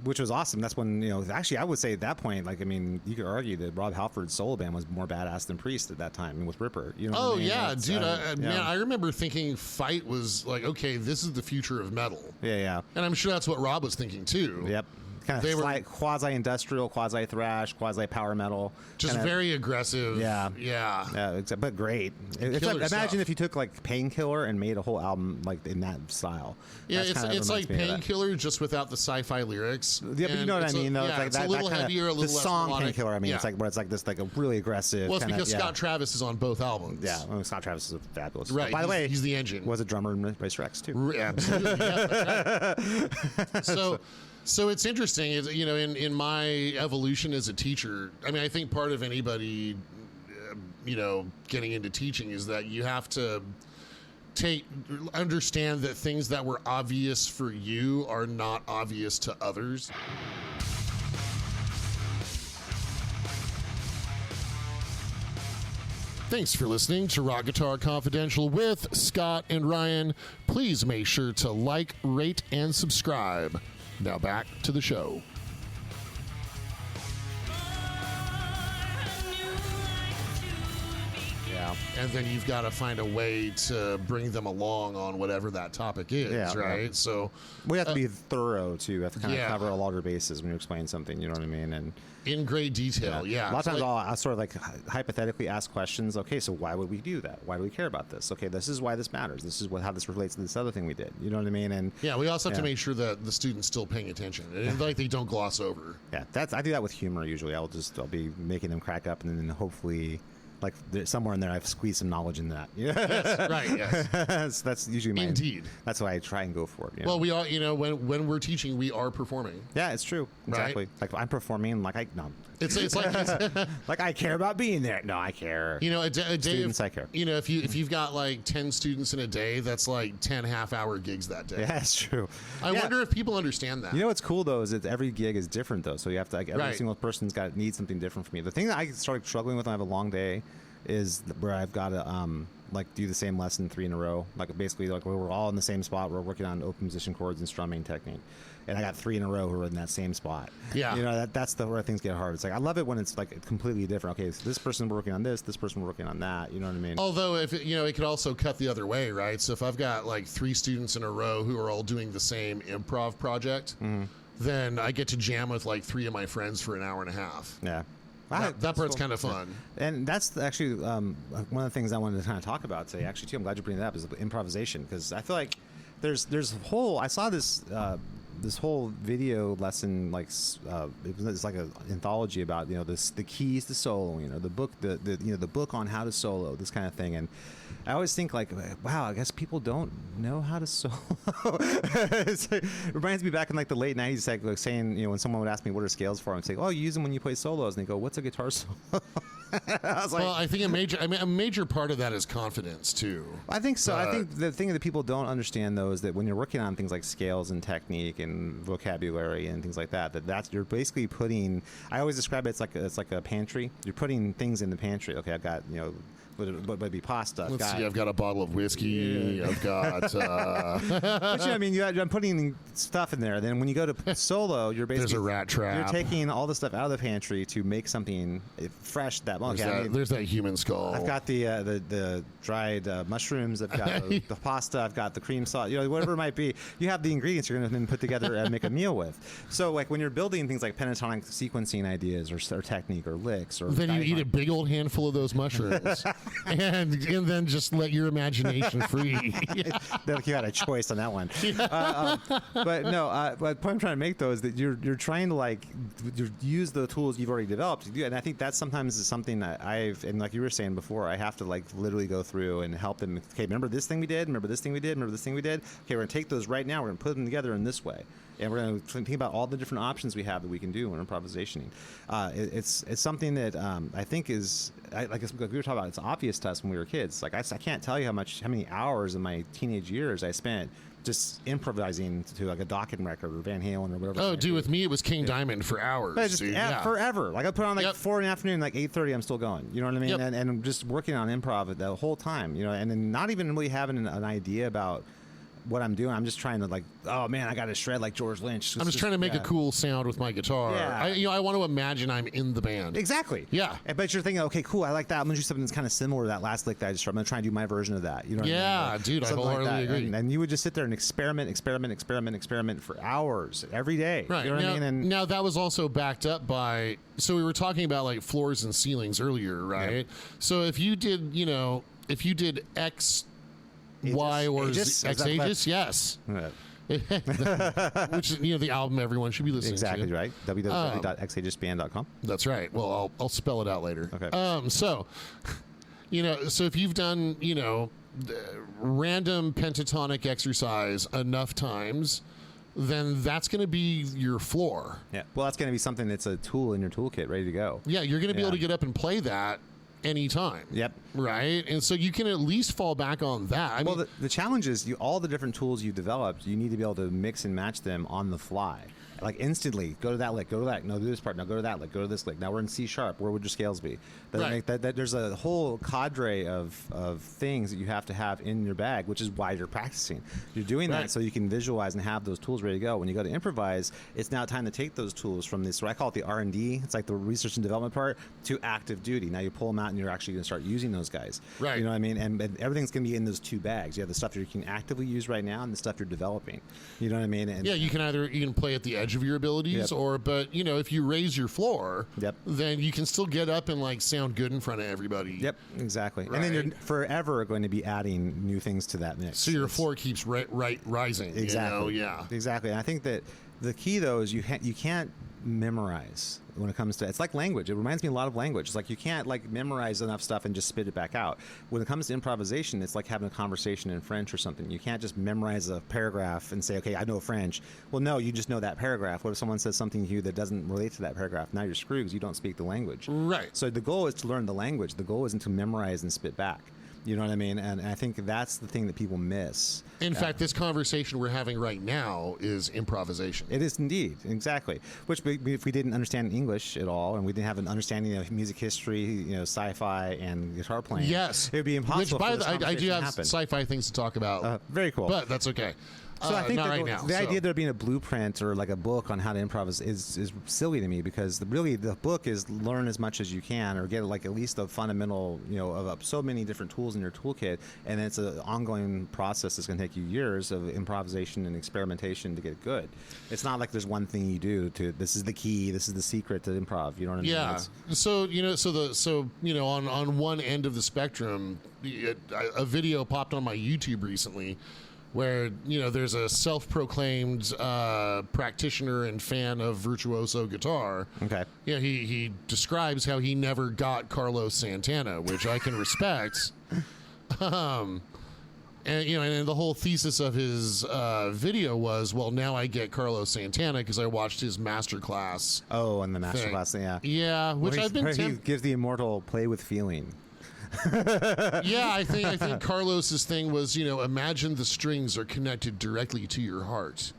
which was awesome. That's when, actually I would say at that point, like, I mean, you could argue that Rob Halford's solo band was more badass than Priest at that time, and with Ripper. You know? Oh yeah, dude, man, I remember thinking Fight was like, okay, this is the future of metal. Yeah. And I'm sure that's what Rob was thinking too. Yep. Kind of like quasi-industrial, quasi-thrash, quasi-power metal. Just very aggressive. Yeah, but great. Imagine if you took like Painkiller and made a whole album like in that style. Yeah, it's like Painkiller just without the sci-fi lyrics. Yeah, but you know what I mean, though. Yeah, it's a little heavier, a little less song melodic. Painkiller. I mean, it's like where it's like this, like a really aggressive. Well, it's because Scott Travis is on both albums. Yeah, Scott Travis is fabulous. Right. By the way, he's the engine. Was a drummer in Race Rex too. Absolutely. Yeah, that's right. So it's interesting, in my evolution as a teacher, I mean, I think part of anybody, getting into teaching is that you have to understand that things that were obvious for you are not obvious to others. Thanks for listening to Rock Guitar Confidential with Scott and Ryan. Please make sure to like, rate, and subscribe. Now back to the show. Yeah. And then you've got to find a way to bring them along on whatever that topic is, right? Yeah. So we have to be thorough too. We have to kind of cover a larger bases when you explain something. You know what I mean? And in great detail, A lot of times I'll sort of like hypothetically ask questions. Okay, so why would we do that? Why do we care about this? Okay, this is why this matters. This is how this relates to this other thing we did. You know what I mean? And we also have to make sure that the student's still paying attention and like they don't gloss over. Yeah, I do that with humor usually. I'll be making them crack up, and then hopefully, like somewhere in there, I've squeezed some knowledge in that. Yes, right. Yes, that's usually indeed. That's why I try and go for it. Well, we all, when we're teaching, we are performing. Yeah, it's true. Exactly. Right? Like I'm performing. Like It's like like I care about being there. No, I care. A day students, I care. If you've got like 10 students in a day, that's like 10 half-hour gigs that day. Yeah, that's true. I wonder if people understand that. You know what's cool though is that every gig is different though, so you have to every single person's needs something different from me. The thing that I started struggling with when I have a long day is where I've got to do the same lesson 3 in a row. Like basically, like we're all in the same spot. We're working on open position chords and strumming technique, and I got 3 in a row who are in that same spot. Yeah, that's where things get hard. It's like I love it when it's like completely different. Okay, so this person working on this person working on that. You know what I mean? Although if it could also cut the other way, right? So if I've got like 3 students in a row who are all doing the same improv project, then I get to jam with like 3 of my friends for an hour and a half. Yeah. That part's kind of fun. And that's actually one of the things I wanted to kind of talk about today. Actually, too, I'm glad you're bringing that up, is improvisation, because I feel like there's a whole. I saw this this whole video lesson, like it's like an anthology about the keys to solo, the book, the book on how to solo, this kind of thing. And I always think like, wow, I guess people don't know how to solo. It reminds me back in like the late 90s, like saying, when someone would ask me what are scales for, I'd say, oh, you use them when you play solos, and they go, what's a guitar solo? I was like, well, I think a major part of that is confidence too. I think so. I think the thing that people don't understand though is that when you're working on things like scales and technique and vocabulary and things like that's you're basically putting. I always describe it it's like a pantry. You're putting things in the pantry. Okay, I've got what would be pasta. Let's see. I've got a bottle of whiskey. Yeah. I've got. But I mean, I'm putting stuff in there. Then when you go to solo, you're basically there's a rat trap. You're taking all the stuff out of the pantry to make something fresh. There's that human skull. I've got the dried mushrooms. I've got the pasta. I've got the cream sauce. Whatever it might be. You have the ingredients you're going to then put together and make a meal with. So like when you're building things like pentatonic sequencing ideas or technique or licks or then you eat a big old handful of those mushrooms. and then just let your imagination free. You had a choice on that one. But no, but the point I'm trying to make though is that you're trying to use the tools you've already developed to do it. And I think that sometimes is something that and like you were saying before, I have to like literally go through and help them. Okay, remember this thing we did? Remember this thing we did? Remember this thing we did? Okay, we're going to take those right now. We're going to put them together in this way. And we're going to think about all the different options we have that we can do when improvisating. It's something that I think is, like we were talking about, it's obvious to us when we were kids. Like I can't tell you how many hours in my teenage years I spent just improvising to like a Dokken record or Van Halen or whatever. Oh, dude, with me it was King Diamond for hours. Forever. Like I put on 4 in the afternoon, like 8:30, I'm still going. You know what I mean? Yep. And I'm just working on improv the whole time. And then not even really having an idea about what I'm doing. I'm just trying to oh man, I got to shred like George Lynch. I'm just trying to make a cool sound with my guitar. Yeah. I want to imagine I'm in the band. Exactly. Yeah. But you're thinking, okay, cool, I like that. I'm gonna do something that's kind of similar to that last lick that I just. I'm gonna try and do my version of that. You know? What I mean? Dude, I wholeheartedly agree. And you would just sit there and experiment for hours every day. Right. You know what I mean? And now that was also backed up by. So we were talking about like floors and ceilings earlier, right? Yep. So if you did X. Y or X-Aegis, yes. Right. Which is the album everyone should be listening to. Exactly right. www.xaegisband.com. That's right. Well, I'll spell it out later. Okay. So if you've done random pentatonic exercise enough times, then that's going to be your floor. Yeah. Well, that's going to be something that's a tool in your toolkit, ready to go. Yeah, you're going to be able to get up and play that anytime. Yep. Right? And so you can at least fall back on that. I mean, the challenge is all the different tools you've developed, you need to be able to mix and match them on the fly. Like instantly, go to that lick, go to that, no, do this part, now go to that lick, go to this lick. Now we're in C sharp, where would your scales be? There's a whole cadre of things that you have to have in your bag, which is why you're practicing. You're doing that so you can visualize and have those tools ready to go. When you go to improvise, it's now time to take those tools from this, what I call it the R&D, it's like the research and development part, to active duty. Now you pull them out and you're actually going to start using those guys. Right. You know what I mean? And everything's going to be in those two bags. You have the stuff you can actively use right now and the stuff you're developing. You know what I mean? And you can play at the edge of your abilities, but if you raise your floor, then you can still get up and sound good in front of everybody. Yep, exactly. Right. And then you're forever going to be adding new things to that mix. So your floor keeps rising. Exactly. Exactly. And I think that the key though is you can't memorize when it comes to, it's like language. It reminds me a lot of language. It's like you can't memorize enough stuff and just spit it back out. When it comes to improvisation, it's like having a conversation in French or something. You can't just memorize a paragraph and say, okay, I know French. Well, no, you just know that paragraph. What if someone says something to you that doesn't relate to that paragraph? Now you're screwed because you don't speak the language. Right. So the goal is to learn the language. The goal isn't to memorize and spit back. You know what I mean? And I think that's the thing that people miss. In fact, this conversation we're having right now is improvisation. It is indeed, exactly. Which, if we didn't understand English at all, and we didn't have an understanding of music history, sci-fi, and guitar playing, yes, it would be impossible. Which, I do have sci-fi things to talk about. Very cool, but that's okay. So I think the idea of there being a blueprint or like a book on how to improv is silly to me, because really the book is learn as much as you can or get at least a fundamental of so many different tools in your toolkit, and then it's an ongoing process that's going to take you years of improvisation and experimentation to get good. It's not like there's one thing you do to this is the key, this is the secret to improv. You know what I mean? Yeah. So on one end of the spectrum, a video popped on my YouTube recently where there's a self-proclaimed practitioner and fan of virtuoso guitar. Okay. Yeah, he describes how he never got Carlos Santana, which I can respect. And the whole thesis of his video was, well, now I get Carlos Santana because I watched his masterclass. Oh, and the masterclass thing, yeah. Yeah, which I've been. He gives the immortal "play with feeling." Yeah, I think Carlos's thing was, imagine the strings are connected directly to your heart.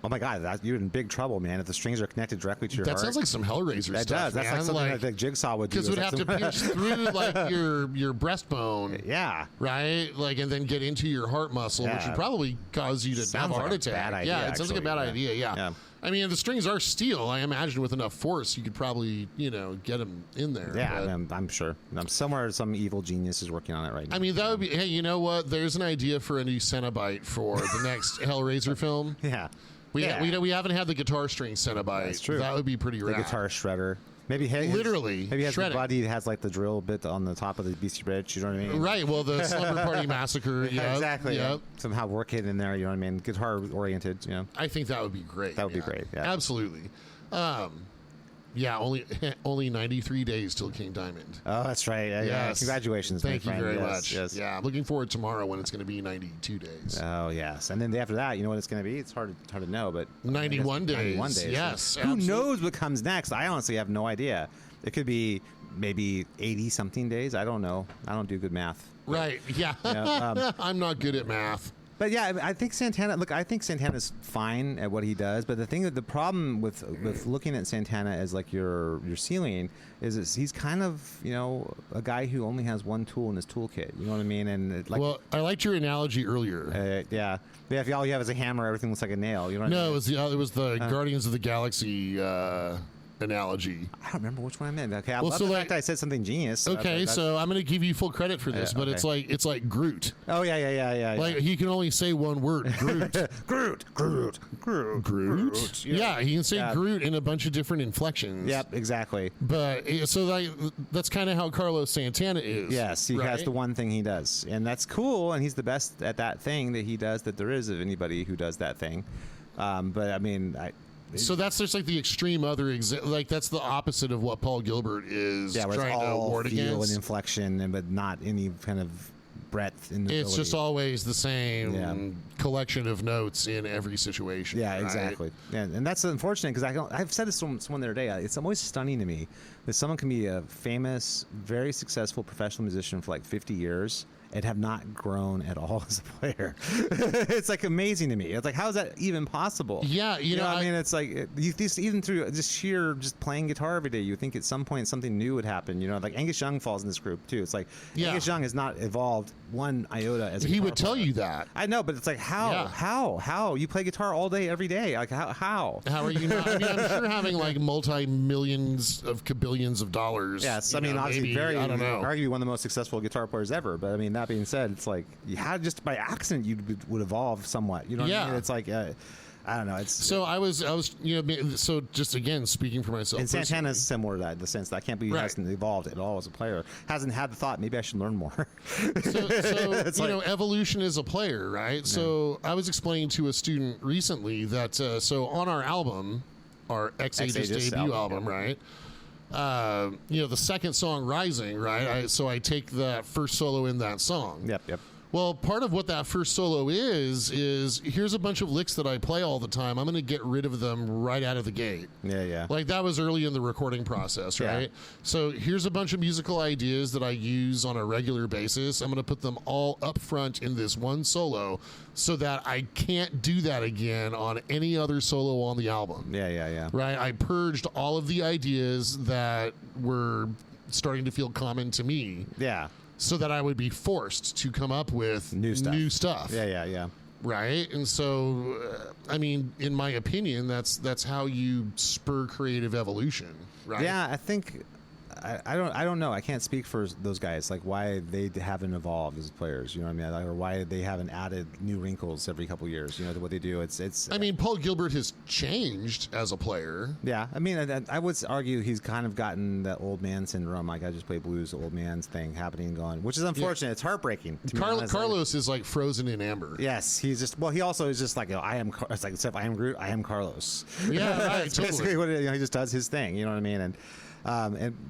Oh my God, you're in big trouble, man! If the strings are connected directly to your heart. That sounds like some Hellraiser that stuff. Does. That's like something like Jigsaw would do. Because it would have to pinch through like your breastbone. Yeah. Right? And then get into your heart muscle, which would probably cause you to have a heart attack. Bad idea, it sounds like a bad idea. Yeah. I mean, the strings are steel. I imagine with enough force, you could probably, get them in there. Yeah, I'm sure. Somewhere, some evil genius is working on it right now. I mean, that would be. Hey, you know what? There's an idea for a new Cenobite for the next Hellraiser film. Yeah. We haven't had the guitar string Cenobite. That's true. That would be pretty rad. The guitar shredder. Maybe literally maybe has shredding. the body that has like the drill bit on the top of the Beastie Bridge. You know what I mean? Right. Well, the Slumber Party Massacre. Yeah, exactly. Yep. Somehow work it in there. You know what I mean? Guitar oriented. I think that would be great. That would be great. Yeah. Absolutely. Only 93 days till King Diamond. Oh, that's right. Yes. Congratulations. Thank you very much. Yes. Yeah. I'm looking forward tomorrow when it's going to be 92 days. Oh, yes. And then after that, you know what it's going to be? It's hard to know, but 91 days. 91 days. Yes. So who knows what comes next? I honestly have no idea. It could be maybe 80 something days. I don't know. I don't do good math. Right. Yeah. I'm not good at math. But yeah, I think Santana. Look, I think Santana's fine at what he does. But the problem with looking at Santana as like your ceiling is he's kind of a guy who only has one tool in his toolkit. You know what I mean? And well, I liked your analogy earlier. Yeah. If all you have is a hammer, everything looks like a nail. You know what I mean? It was the Guardians of the Galaxy analogy. I don't remember which one I meant. Okay, I love the fact I said something genius. Okay, so I'm going to give you full credit for this, but okay. it's like Groot. Oh yeah. Like he can only say one word, Groot. Groot. Yeah, he can say Groot in a bunch of different inflections. Yep, exactly. But that's kind of how Carlos Santana is. Yes, he has the one thing he does, and that's cool, and he's the best at that thing that he does that there is of anybody who does that thing. But I mean, so that's just like the extreme other that's the opposite of what Paul Gilbert is trying to ward against. And inflection, but not any kind of breadth in the It's ability. just always the same collection of notes in every situation. Yeah, exactly. Yeah, and that's unfortunate because I've said this to someone the other day. It's always stunning to me that someone can be a famous, very successful professional musician for like 50 years and have not grown at all as a player. It's like amazing to me. It's like, how is that even possible? Yeah, you know I mean, it's like even through just playing guitar every day, you think at some point something new would happen. Like Angus Young falls in this group too. It's like Angus Young has not evolved one iota as a he guitar would tell player. you that. I know, but it's like how you play guitar all day every day? Like how are you not? I mean, I'm sure having like multi-millions of billions of dollars. Yes, I mean obviously maybe, I don't know. Arguably one of the most successful guitar players ever. But I mean that being said, it's like you had just by accident you would evolve somewhat. You know what I mean? It's like I don't know. It's so I was so just again speaking for myself. And Santana's similar to that in the sense that I can't believe he hasn't evolved at all as a player. Hasn't had the thought maybe I should learn more. So evolution is a player, right? Yeah. So I was explaining to a student recently that so on our album, our Ex-Aegis debut album, right? The second song, Rising, right? So I take that first solo in that song. Yep. Well, part of what that first solo is here's a bunch of licks that I play all the time. I'm going to get rid of them right out of the gate. Yeah. Like that was early in the recording process, right? Yeah. So here's a bunch of musical ideas that I use on a regular basis. I'm going to put them all up front in this one solo so that I can't do that again on any other solo on the album. Yeah. Right? I purged all of the ideas that were starting to feel common to me. Yeah. So that I would be forced to come up with new stuff. Yeah. Right, and so, I mean, in my opinion, that's how you spur creative evolution. Right. Yeah, I think I don't know. I can't speak for those guys, like why they haven't evolved as players. You know what I mean? Like, or why they haven't added new wrinkles every couple of years. You know, to what they do. It's. I mean, Paul Gilbert has changed as a player. Yeah, I mean, I would argue he's kind of gotten that old man syndrome. Like, I just play blues, old man's thing happening and going, which is unfortunate. Yeah. It's heartbreaking. Carlos is like frozen in amber. Yes, he's just. Well, he also is just like, I am. It's like, except I am Groot. I am Carlos. Yeah, right. That's basically what he just does his thing. You know what I mean?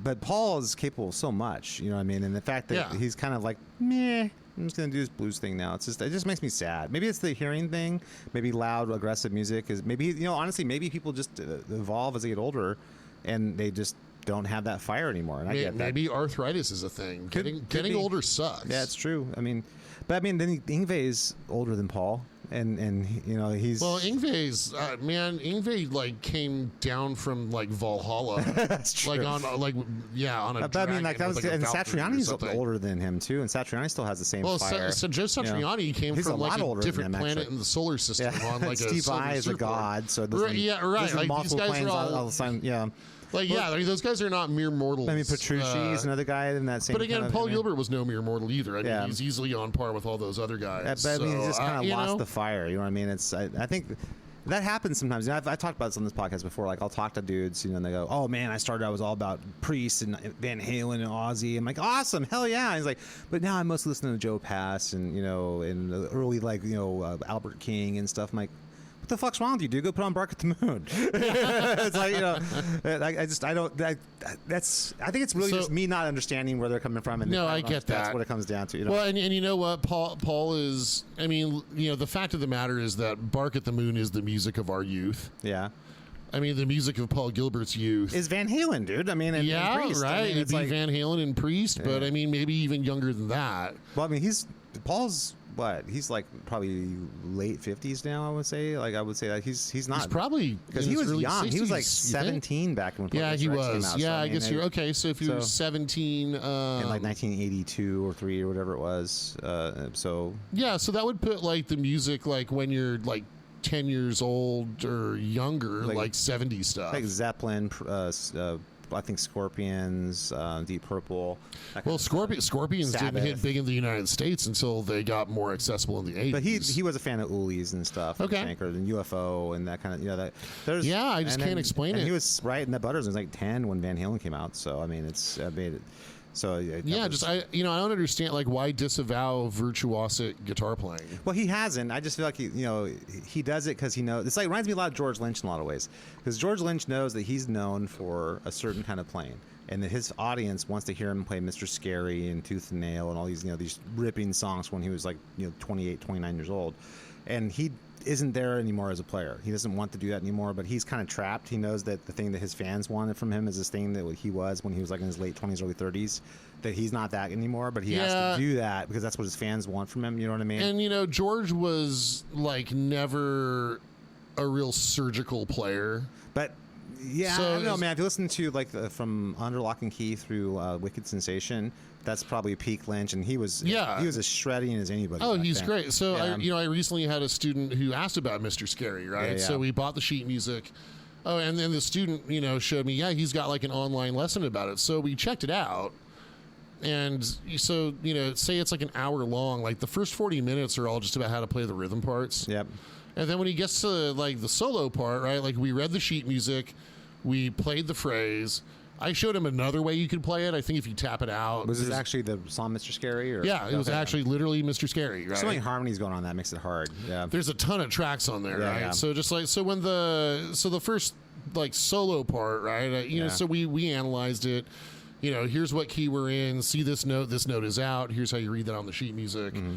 But Paul is capable of so much, you know what I mean? And the fact that he's kind of like, meh, I'm just gonna do this blues thing now. It just makes me sad. Maybe it's the hearing thing. Maybe loud, aggressive music is maybe honestly maybe people just evolve as they get older, and they just don't have that fire anymore. And I get that. Maybe arthritis is a thing. Getting older sucks. Yeah, it's true. I mean, then Yngwie is older than Paul. And you know he's Yngwie's Yngwie like came down from like Valhalla. That's true. Like on on a. But I mean, like that was and Satriani's older than him too, and Satriani still has the same fire. So Joe Satriani came from like a different planet in the solar system on like Steve Vai is a god, so right. Like these guys are all the time, Like, I mean, those guys are not mere mortals. I mean, Petrucci is another guy in that same. But again, Paul Gilbert was no mere mortal either. I mean, he's easily on par with all those other guys. But I mean, he just kind of lost the fire. You know what I mean? I think that happens sometimes. You know, I've talked about this on this podcast before. Like, I'll talk to dudes, you know, and they go, "Oh man, I was all about Priest and Van Halen and Ozzy." I'm like, "Awesome, hell yeah!" And he's like, "But now I'm mostly listening to Joe Pass and and the early Albert King and stuff." I'm like, what the fuck's wrong with you, dude? Go put on Bark at the Moon. It's like, I think it's really just me not understanding where they're coming from. And I get that. That's what it comes down to. You know? Well, and you know what? Paul is, I mean, the fact of the matter is that Bark at the Moon is the music of our youth. Yeah. I mean, the music of Paul Gilbert's youth is Van Halen, dude. I mean, and Priest. Right. I mean, it'd be Van Halen and Priest, but I mean, maybe even younger than that. Well, I mean, Paul's what? He's like probably late 50s now. I would say. Like I would say that he's not. He's probably because he was young. 60s, he was like 17 back when. Yeah, he was. Came out, I guess you're okay. So if you were 17, in like 1982 or 3 or whatever it was. So that would put like the music like when you're like 10 years old or younger, like 70s stuff, like Zeppelin. I think Scorpions, Deep Purple. Well, Scorpions didn't hit big in the United States until they got more accessible in the 80s. But he was a fan of Ulis and stuff. Okay. And UFO and that kind of, I just can't explain it. He was right in the Butters. It was like 10 when Van Halen came out. So, I mean, made it. So I don't understand like why disavow virtuosic guitar playing. Well, he hasn't. I just feel like he does it because he knows. It's like reminds me a lot of George Lynch in a lot of ways because George Lynch knows that he's known for a certain kind of playing, and that his audience wants to hear him play Mr. Scary and Tooth and Nail and all these these ripping songs when he was like 28, 29 years old, and he isn't there anymore as a player. He doesn't want to do that anymore, but he's kind of trapped. He knows that the thing that his fans wanted from him is this thing that he was when he was like in his late 20s, early 30s, that he's not that anymore, but he has to do that because that's what his fans want from him. You know what I mean? And, George was like never a real surgical player. But yeah, so I don't know, man. If you listen to like from Under Lock and Key through Wicked Sensation, that's probably peak Lynch, and he was as shredding as anybody. Oh, he's great. So I recently had a student who asked about Mr. Scary, right? Yeah. So we bought the sheet music. Oh, and then the student, showed me, he's got like an online lesson about it. So we checked it out. And so, say it's like an hour long, like the first 40 minutes are all just about how to play the rhythm parts. Yep. And then when he gets to like the solo part, right? Like we read the sheet music, we played the phrase. I showed him another way you could play it. I think if you tap it out. Was it actually the song Mr. Scary? Or? Yeah, it was actually literally Mr. Scary, right? So many harmonies going on that makes it hard. Yeah. There's a ton of tracks on there, right? Yeah. So just like when the first like solo part, right? So we analyzed it. Here's what key we're in. See this note is out. Here's how you read that on the sheet music. Mm-hmm.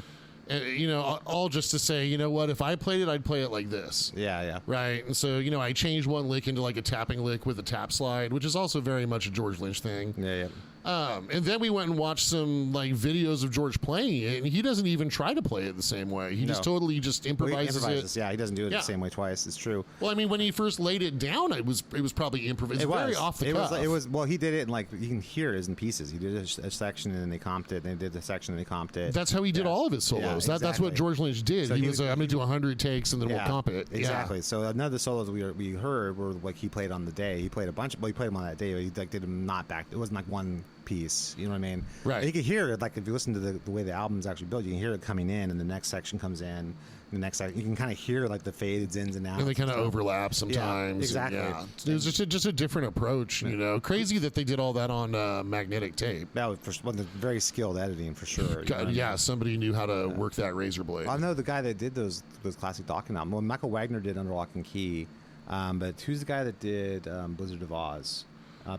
And, all just to say, if I played it, I'd play it like this. Yeah. Right. And so, I changed one lick into like a tapping lick with a tap slide, which is also very much a George Lynch thing. Yeah. And then we went and watched some like videos of George playing it, and he doesn't even try to play it the same way. He just totally just improvises it. Yeah, he doesn't do it the same way twice. It's true. Well, I mean, when he first laid it down, it was probably improvised. It was very off the cuff. It was. Well, he did it, and like you can hear it in pieces. He did a section, and then they comped it. And they did the section, and they comped it. That's how he did all of his solos. Yeah, exactly. That's what George Lynch did. So he was, I'm going to do 100 takes, and then we'll comp it. Exactly. So none of the solos we heard were like he played on the day. He played a bunch. Well, he played them on that day. But he like did them not back. It wasn't like one piece. You know what I mean? Right. And you could hear it. Like if you listen to the way the album's actually built, you can hear it coming in, and the next section comes in. The next section, you can kind of hear like the fades ins and outs. And they kind of overlap sometimes. Yeah, exactly. It was just a different approach. You know, crazy that they did all that on magnetic tape. That was very skilled editing for sure. God, somebody knew how to work that razor blade. I know the guy that did those classic Dokken albums. Well, Michael Wagner did Under Lock and Key, but who's the guy that did Blizzard of Oz?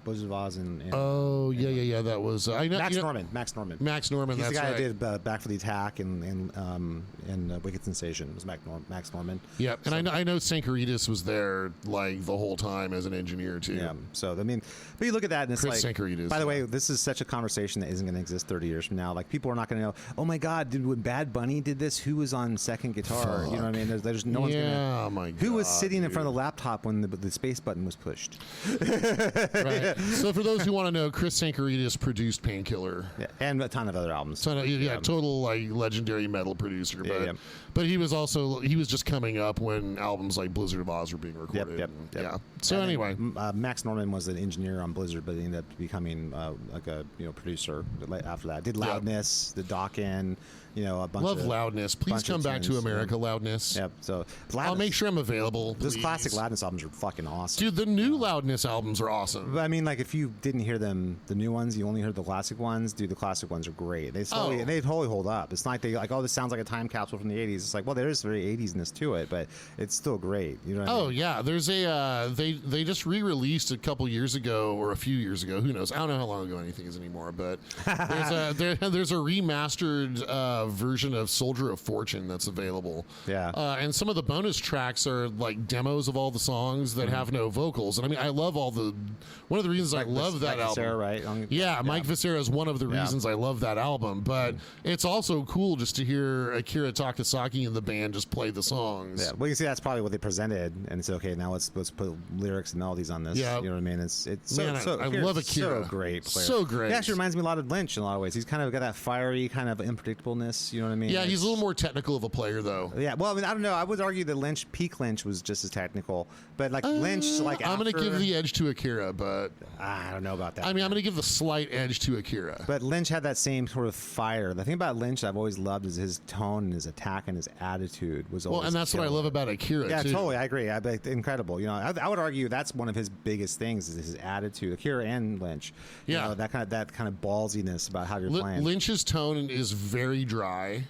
Blizzard of Oz and that was I know Max Norman. He's the guy right. that did Back for the Attack and Wicked Sensation. It was Max Norman. Yeah, and I know Sankaritis was there like the whole time as an engineer too. Yeah, so I mean, but you look at that and it's Chris like, Sankaritis, by the way, this is such a conversation that isn't going to exist 30 years from now. Like people are not going to know. Oh my God, when Bad Bunny did this, who was on second guitar? Fuck. You know what I mean? There's no one's yeah, going to. Who was sitting in front of the laptop when the space button was pushed? Right. So for those who want to know, Chris Sankaritis produced Painkiller, and a ton of other albums. Total like legendary metal producer. But he was just coming up when albums like Blizzard of Oz were being recorded. Yep. Yeah. So anyway, Max Norman was an engineer on Blizzard, but he ended up becoming like a producer after that. Did Loudness, the Dokken. A bunch love of Loudness. Please come back to America, Loudness. Yep. So I'll make sure I'm available. Those classic Loudness albums are fucking awesome, dude. The new Loudness albums are awesome. But I mean, like if you didn't hear them, the new ones, you only heard the classic ones. Dude, the classic ones are great. They totally hold up. It's not they like, oh, this sounds like a time capsule from the '80s. It's like, well, there is very '80s-ness to it, but it's still great. You know what I mean? Yeah. There's a they just re-released a couple years ago or a few years ago. Who knows? I don't know how long ago anything is anymore. But there's a remastered version of Soldier of Fortune that's available. Yeah. And some of the bonus tracks are like demos of all the songs that have no vocals. And I mean, I love one of the reasons I love that album. Vicera, right? Mike Vicera is one of the reasons I love that album. But it's also cool just to hear Akira Takasaki and the band just play the songs. Yeah. Well, you see, that's probably what they presented, and it's okay. Now let's put lyrics and melodies on this. Yeah. You know what I mean? It's Man, I love Akira. So great player. So great. He actually reminds me a lot of Lynch in a lot of ways. He's kind of got that fiery kind of unpredictableness. You know what I mean? Yeah, he's a little more technical of a player, though. Yeah, well, I mean, I don't know. I would argue that peak Lynch was just as technical, but like Lynch, like I'm going to give the edge to Akira, but I don't know about that. I mean, I'm going to give the slight edge to Akira. But Lynch had that same sort of fire. The thing about Lynch that I've always loved is his tone and his attack and his attitude was always. Well, and that's what I love about Akira. Yeah, too. Totally, I agree. Incredible. I would argue that's one of his biggest things is his attitude. Akira and Lynch. Yeah, that kind of ballsiness about how you're playing. Lynch's tone is very dry.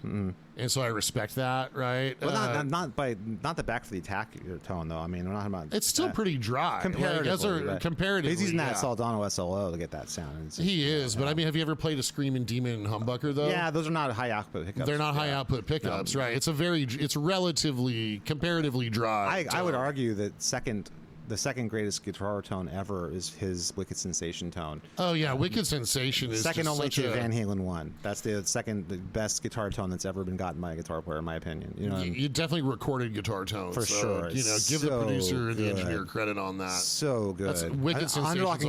And so I respect that, right? Well, not the Back for the Attack tone, though. I mean, we're not about. It's still pretty dry, comparatively. Comparatively, he's using that Saldano SLO to get that sound. He is, but I mean, have you ever played a Screaming Demon humbucker though? Yeah, those are not high output pickups. They're not high output pickups, right? It's relatively comparatively dry. I would argue that the second greatest guitar tone ever is his Wicked Sensation tone. Oh yeah, Wicked Sensation is second only to Van Halen one. That's the best guitar tone that's ever been gotten by a guitar player, in my opinion. You definitely recorded guitar tone for sure. Give the producer and the engineer credit on that. So good. That's Wicked Sensation. Under Lock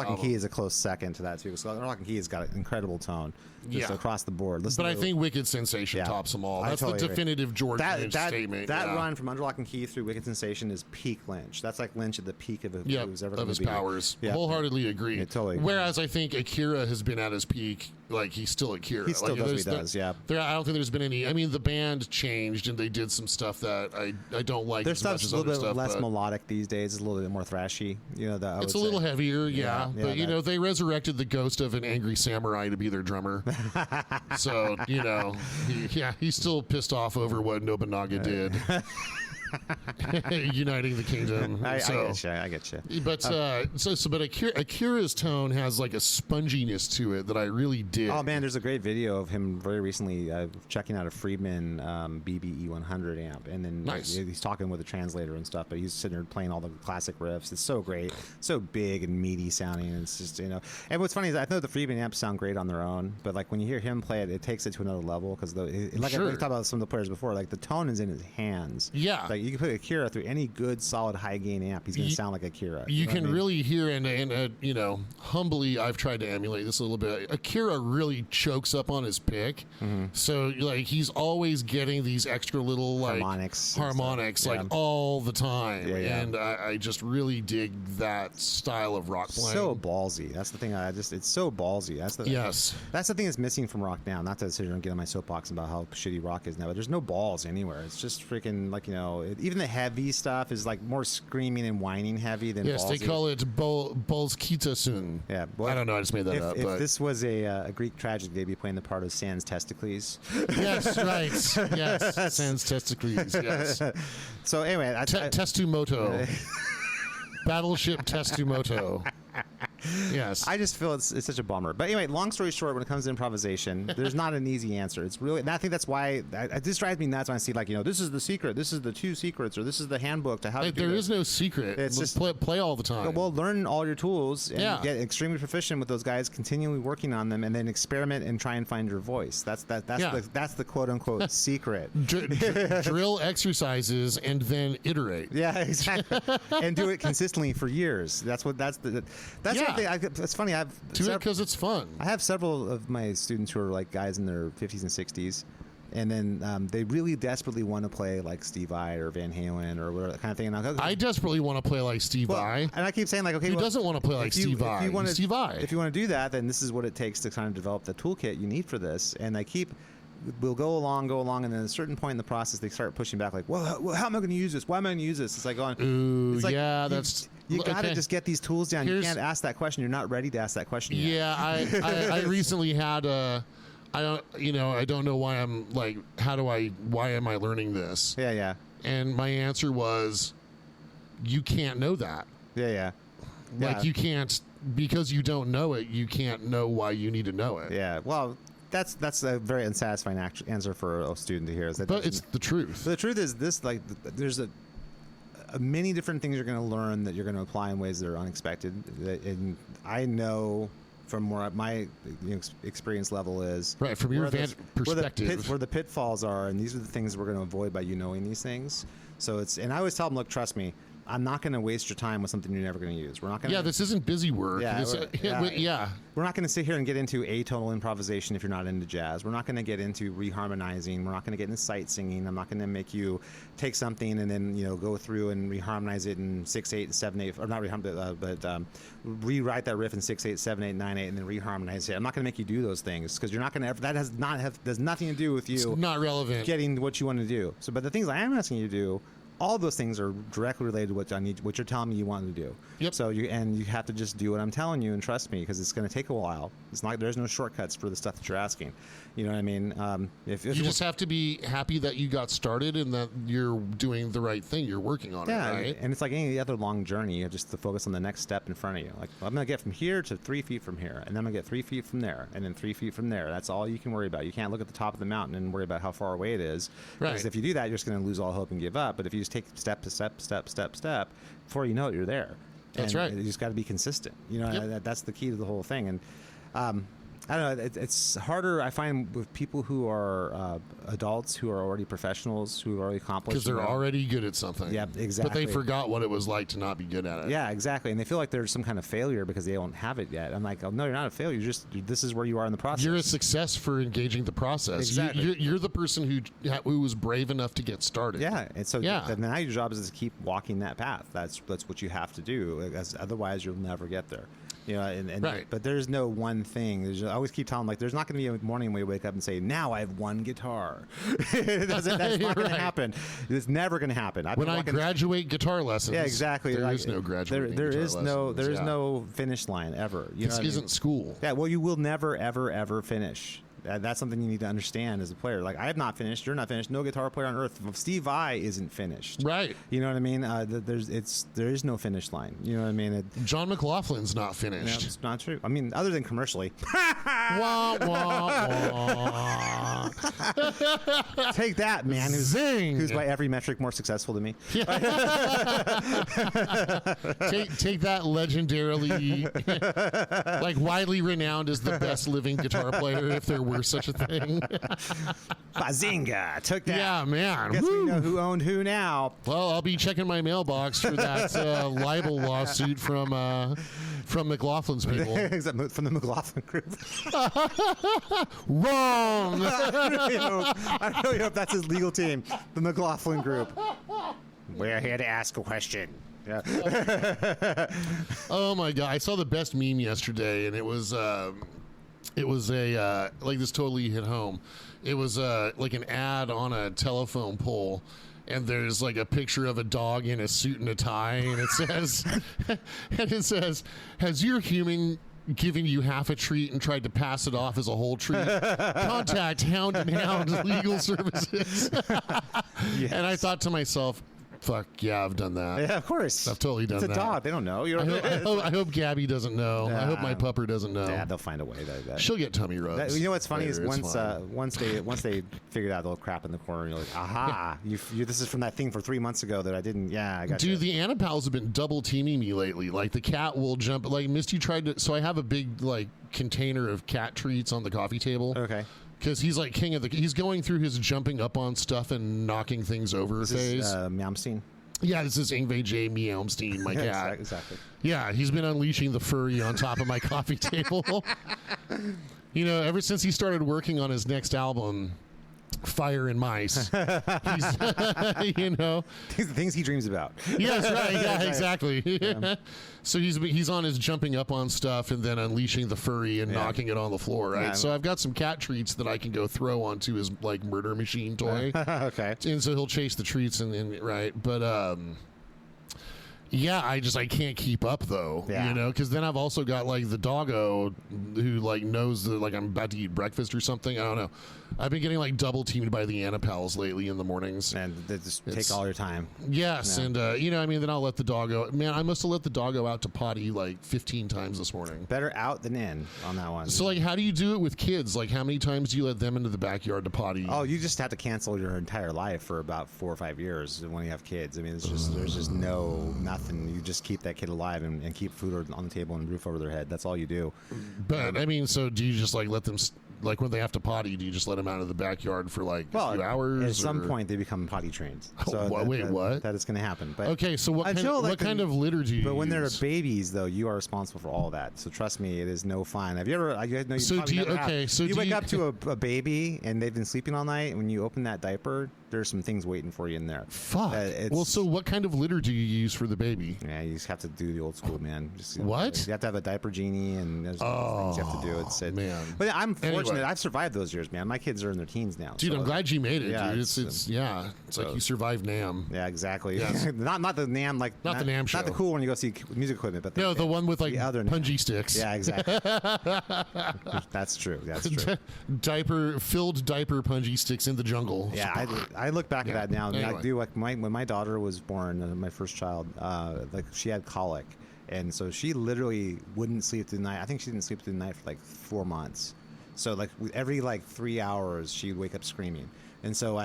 and Key is a close second to that too. So Under Lock and Key has got an incredible tone. Just across the board. But I think Wicked Sensation tops them all. That's the definitive George Lynch statement. That run from Under Lock and Key through Wicked Sensation is peak Lynch. That's like Lynch at the peak of his powers. Yeah. Wholeheartedly agree. Yeah, totally. Whereas I think Akira has been at his peak. Like he's still Akira. He still does what he does. Yeah. I don't think there's been any. I mean, the band changed and they did some stuff that I don't like. Their stuff's a little bit less melodic these days. It's a little bit more thrashy. It's a little heavier. Yeah. But they resurrected the ghost of an angry samurai to be their drummer. So he's still pissed off over what Nobunaga did. uniting the kingdom. I get you. But but Akira's tone has like a sponginess to it that I really dig. Oh man, there's a great video of him very recently checking out a Friedman BBE 100 amp, and then he's talking with a translator and stuff. But he's sitting there playing all the classic riffs. It's so great, so big and meaty sounding. And it's just And what's funny is I know the Friedman amps sound great on their own, but like when you hear him play it, it takes it to another level because I talked about some of the players before. Like the tone is in his hands. Yeah, like you can put Akira through any good solid high gain amp, he's going to sound like Akira. You can really hear, and humbly, I've tried to emulate this a little bit. Akira really chokes up on his pick, so like he's always getting these extra little like harmonics like all the time, and I just really dig that style of rock playing. So ballsy. That's the thing. It's so ballsy. That's the thing that's missing from rock now. Not to sit here and get on my soapbox about how shitty rock is now, but there's no balls anywhere. It's just freaking like even the heavy stuff is like more screaming and whining heavy than ballsy. They call it Bolskitasun. Yeah, I don't know. I just made that up. If this was a Greek tragedy, they'd be playing the part of Sans Testicles. Yes, right. Yes, Sans Testicles. Yes. So anyway, Testumoto. Battleship Testumoto. Yes. I just feel it's such a bummer. But anyway, long story short, when it comes to improvisation, there's not an easy answer. It's really, and I think that's why it just drives me nuts when I see like, this is the secret, this is the 2 secrets, or this is the handbook to how to do There is no secret. It's just play all the time. Well, learn all your tools and get extremely proficient with those guys, continually working on them, and then experiment and try and find your voice. That's the quote unquote secret. Drill exercises and then iterate. Yeah, exactly. And do it consistently for years. That's the it's funny. Because it's fun. I have several of my students who are like guys in their 50s and 60s, and then they really desperately want to play like Steve Vai or Van Halen or whatever kind of thing. And I desperately want to play like Steve Vai. And I keep saying like, okay, who doesn't want to play like Steve Vai? Steve Vai. If you want to do that, then this is what it takes to kind of develop the toolkit you need for this. And we'll go along, and then at a certain point in the process, they start pushing back like, well, how am I going to use this? Why am I going to use this? It's like going, you got to just get these tools down. You can't ask that question. You're not ready to ask that question yet. Yeah, I recently had I don't know why I'm like, why am I learning this? Yeah. And my answer was, you can't know that. Yeah. Like you can't, because you don't know it, you can't know why you need to know it. Yeah, well, that's a very unsatisfying answer for a student to hear. But it's the truth. The truth is this: like, there's many different things you're going to learn that you're going to apply in ways that are unexpected. And I know from where my experience level is, right, from your perspective, where the pitfalls are, and these are the things we're going to avoid by knowing these things. So and I always tell them, look, trust me, I'm not going to waste your time with something you're never going to use. We're not going. Yeah, this isn't busy work. We're not going to sit here and get into atonal improvisation if you're not into jazz. We're not going to get into reharmonizing. We're not going to get into sight singing. I'm not going to make you take something and then go through and reharmonize it in 6/8, 7/8, or not reharmonize, rewrite that riff in 6/8, 7/8, 9/8, and then reharmonize it. I'm not going to make you do those things because you're not going to. That does nothing to do with you. It's not relevant. Getting what you want to do. So, but the things I am asking you to do, all those things are directly related to what you're telling me you want to do. Yep. So you have to just do what I'm telling you and trust me because it's going to take a while. There's no shortcuts for the stuff that you're asking. You know what I mean? If you just have to be happy that you got started and that you're doing the right thing. You're working on it, right? And it's like any other long journey. You have just to focus on the next step in front of you. Like, I'm going to get from here to 3 feet from here, and then I'm going to get 3 feet from there, and then 3 feet from there. That's all you can worry about. You can't look at the top of the mountain and worry about how far away it is. Right. Because if you do that, you're just going to lose all hope and give up. But if you just take step to step, before you know it, you're there. That's right. You just got to be consistent. That's the key to the whole thing. And I don't know. It's harder, I find, with people who are adults who are already professionals who are already accomplished. Because they're already good at something. Yeah, exactly. But they forgot what it was like to not be good at it. Yeah, exactly. And they feel like they're some kind of failure because they don't have it yet. I'm like, oh, no, you're not a failure. This is where you are in the process. You're a success for engaging the process. Exactly. You're the person who was brave enough to get started. Yeah. And so then now your job is to keep walking that path. That's what you have to do. Otherwise, you'll never get there. Right. But there's no one thing. I always keep telling them, like, there's not going to be a morning where you wake up and say, now I have one guitar. That's not going to happen. It's never going to happen. When I graduate guitar lessons. Yeah, exactly. There is no graduating There guitar is lessons. There is no finish line ever. This isn't school. Yeah, well, you will never, ever, ever finish. That's something you need to understand as a player. Like, I have not finished. You're not finished. No guitar player on earth. Steve Vai isn't finished. Right. You know what I mean? There is no finish line. You know what I mean? John McLaughlin's not Yeah, finished. it's not true. I mean, other than commercially. Wah, wah, wah. Take that, man. Zing. Who's by every metric more successful than me. take that, legendarily, like widely renowned as the best living guitar player, if there were such a thing. Bazinga! Took that. Yeah, man. Guess we know who owned who now. Well, I'll be checking my mailbox for that libel lawsuit from McLaughlin's people. Is that from the McLaughlin group? Wrong. I really hope that's his legal team, the McLaughlin group. We're here to ask a question. Yeah. Oh my god! I saw the best meme yesterday, and it was a like this totally hit home. It was like an ad on a telephone pole, and there's like a picture of a dog in a suit and a tie, and it says, "Has your human given you half a treat and tried to pass it off as a whole treat? Contact Hound and Hound Legal Services." Yes. And I thought to myself, fuck yeah, I've done that. Yeah, of course. I've totally done that. It's a dog. They don't know. I hope Gabby doesn't know. I hope my pupper doesn't know. Yeah, they'll find a way. She'll get tummy rubs. You know what's funny later. is once they figured out the little crap in the corner, you're like, aha! This is from that thing for 3 months ago that I didn't. Yeah, I got. Dude, the Annapals have been double teaming me lately. Like the cat will jump. Like Misty tried to. So I have a big like container of cat treats on the coffee table. Okay. Because he's like king of the. He's going through his jumping up on stuff and knocking things over phase. Malmsteen. Yeah, this is Ingve J. Meowmstein, my cat. Exactly. Yeah, he's been unleashing the furry on top of my coffee table. You know, ever since he started working on his next album, Fire and Mice. He's, you know, the things he dreams about. Yes, right. Yeah, exactly. Yeah. So he's on his jumping up on stuff and then unleashing the furry and knocking it on the floor, right? Yeah. So I've got some cat treats that I can go throw onto his like murder machine toy. Okay. And so he'll chase the treats and right, but yeah, I can't keep up though, you know, because then I've also got like the doggo who like knows that like I'm about to eat breakfast or something. I don't know. I've been getting like double teamed by the Annapals lately in the mornings, and they just take all your time. Yes, and you know, I mean, then I'll let the doggo. Man, I must have let the doggo out to potty like 15 times this morning. Better out than in on that one. So like, how do you do it with kids? Like, how many times do you let them into the backyard to potty? Oh, you just have to cancel your entire life for about 4 or 5 years when you have kids. I mean, there's just nothing. You just keep that kid alive and keep food on the table and roof over their head. That's all you do. But I mean, so do you just like let them? Like when they have to potty, do you just let them out of the backyard for like a few hours? At some point, they become potty trained. So what? That is going to happen. But okay, so what kind of litter do you But when use? they're babies, though, you are responsible for all that. So trust me, it is no fun. Have you ever? You wake up to a baby and they've been sleeping all night, and when you open that diaper, there's some things waiting for you in there. Fuck. Well, so what kind of litter do you use for the baby? Yeah, you just have to do the old school, man. What? You have to have a diaper genie, and there's things you have to do. Man. But I'm fortunate. I've survived those years, man. My kids are in their teens now. Dude, I'm glad you made it, yeah, dude. It's like you survived NAMM. Yeah, exactly. Yes. not the NAMM, like not the NAMM show. Not the cool when you go see music equipment, but the one with like the other punji sticks. Yeah, exactly. That's true. Filled diaper punji sticks in the jungle. Yeah, I look back at that now. Anyway. I do like when my daughter was born, my first child. Like she had colic, and so she literally wouldn't sleep through the night. I think she didn't sleep through the night for like 4 months. So like every like 3 hours, she'd wake up screaming. And so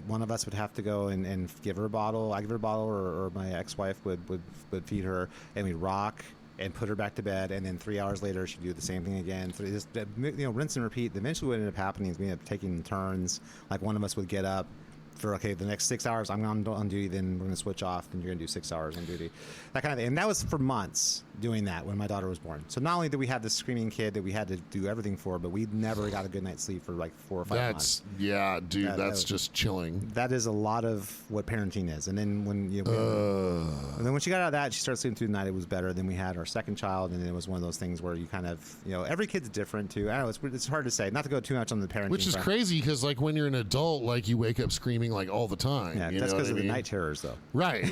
one of us would have to go and give her a bottle. I give her a bottle, or my ex-wife would feed her, and we'd rock and put her back to bed. And then 3 hours later, she'd do the same thing again. So just rinse and repeat. Eventually, what ended up happening is we ended up taking turns. Like one of us would get up for the next 6 hours I'm on duty, then we're going to switch off, and you're going to do 6 hours on duty, that kind of thing. And that was for months doing that when my daughter was born. So not only did we have this screaming kid that we had to do everything for, but we never got a good night's sleep for like 4 or 5 months. Yeah, dude, that's just chilling. That is a lot of what parenting is. And then when when she got out of that, she started sleeping through the night. It was better. Then we had our second child, and it was one of those things where you kind of, every kid's different too. I don't know, it's hard to say. Not to go too much on the parenting. Which is crazy because like when you're an adult, like you wake up screaming screaming like all the time. Yeah, that's because of the night terrors, though. Right.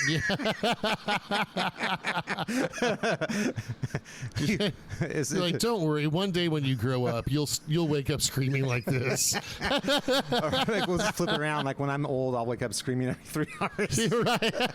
Yeah. You're like, don't worry. One day when you grow up, you'll wake up screaming like this. Or like we'll just flip around. Like when I'm old, I'll wake up screaming every 3 hours. You're right.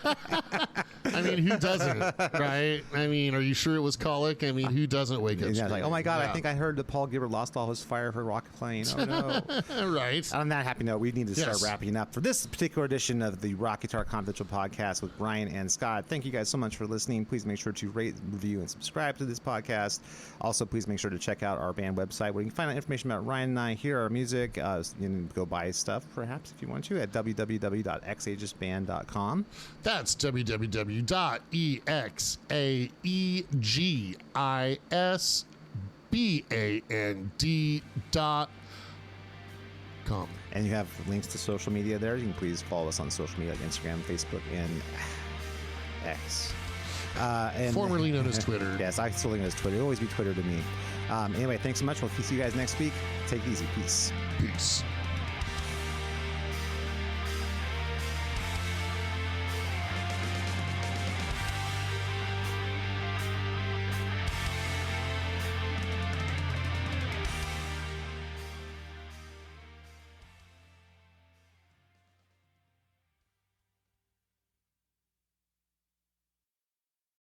I mean, who doesn't? Right? I mean, are you sure it was colic? I mean, who doesn't wake up? Yeah, like, oh my God, I think I heard that Paul Gilbert lost all his fire for rocket plane. Oh no. Right. On that happy note, we need to start wrapping up for this particular edition of the Rock Guitar Confidential podcast with Brian and Scott. Thank you guys so much for listening. Please make sure to rate, review, and subscribe to this podcast. Also, please make sure to check out our band website where you can find out information about Ryan and I, hear our music, and go buy stuff perhaps if you want to at www.exagisband.com. That's www.exagisband.com. And you have links to social media there. You can please follow us on social media like Instagram, Facebook, and X. And formerly known as Twitter. Yes, I still think it's Twitter. It'll always be Twitter to me. Anyway, thanks so much. We'll see you guys next week. Take it easy. Peace. Peace.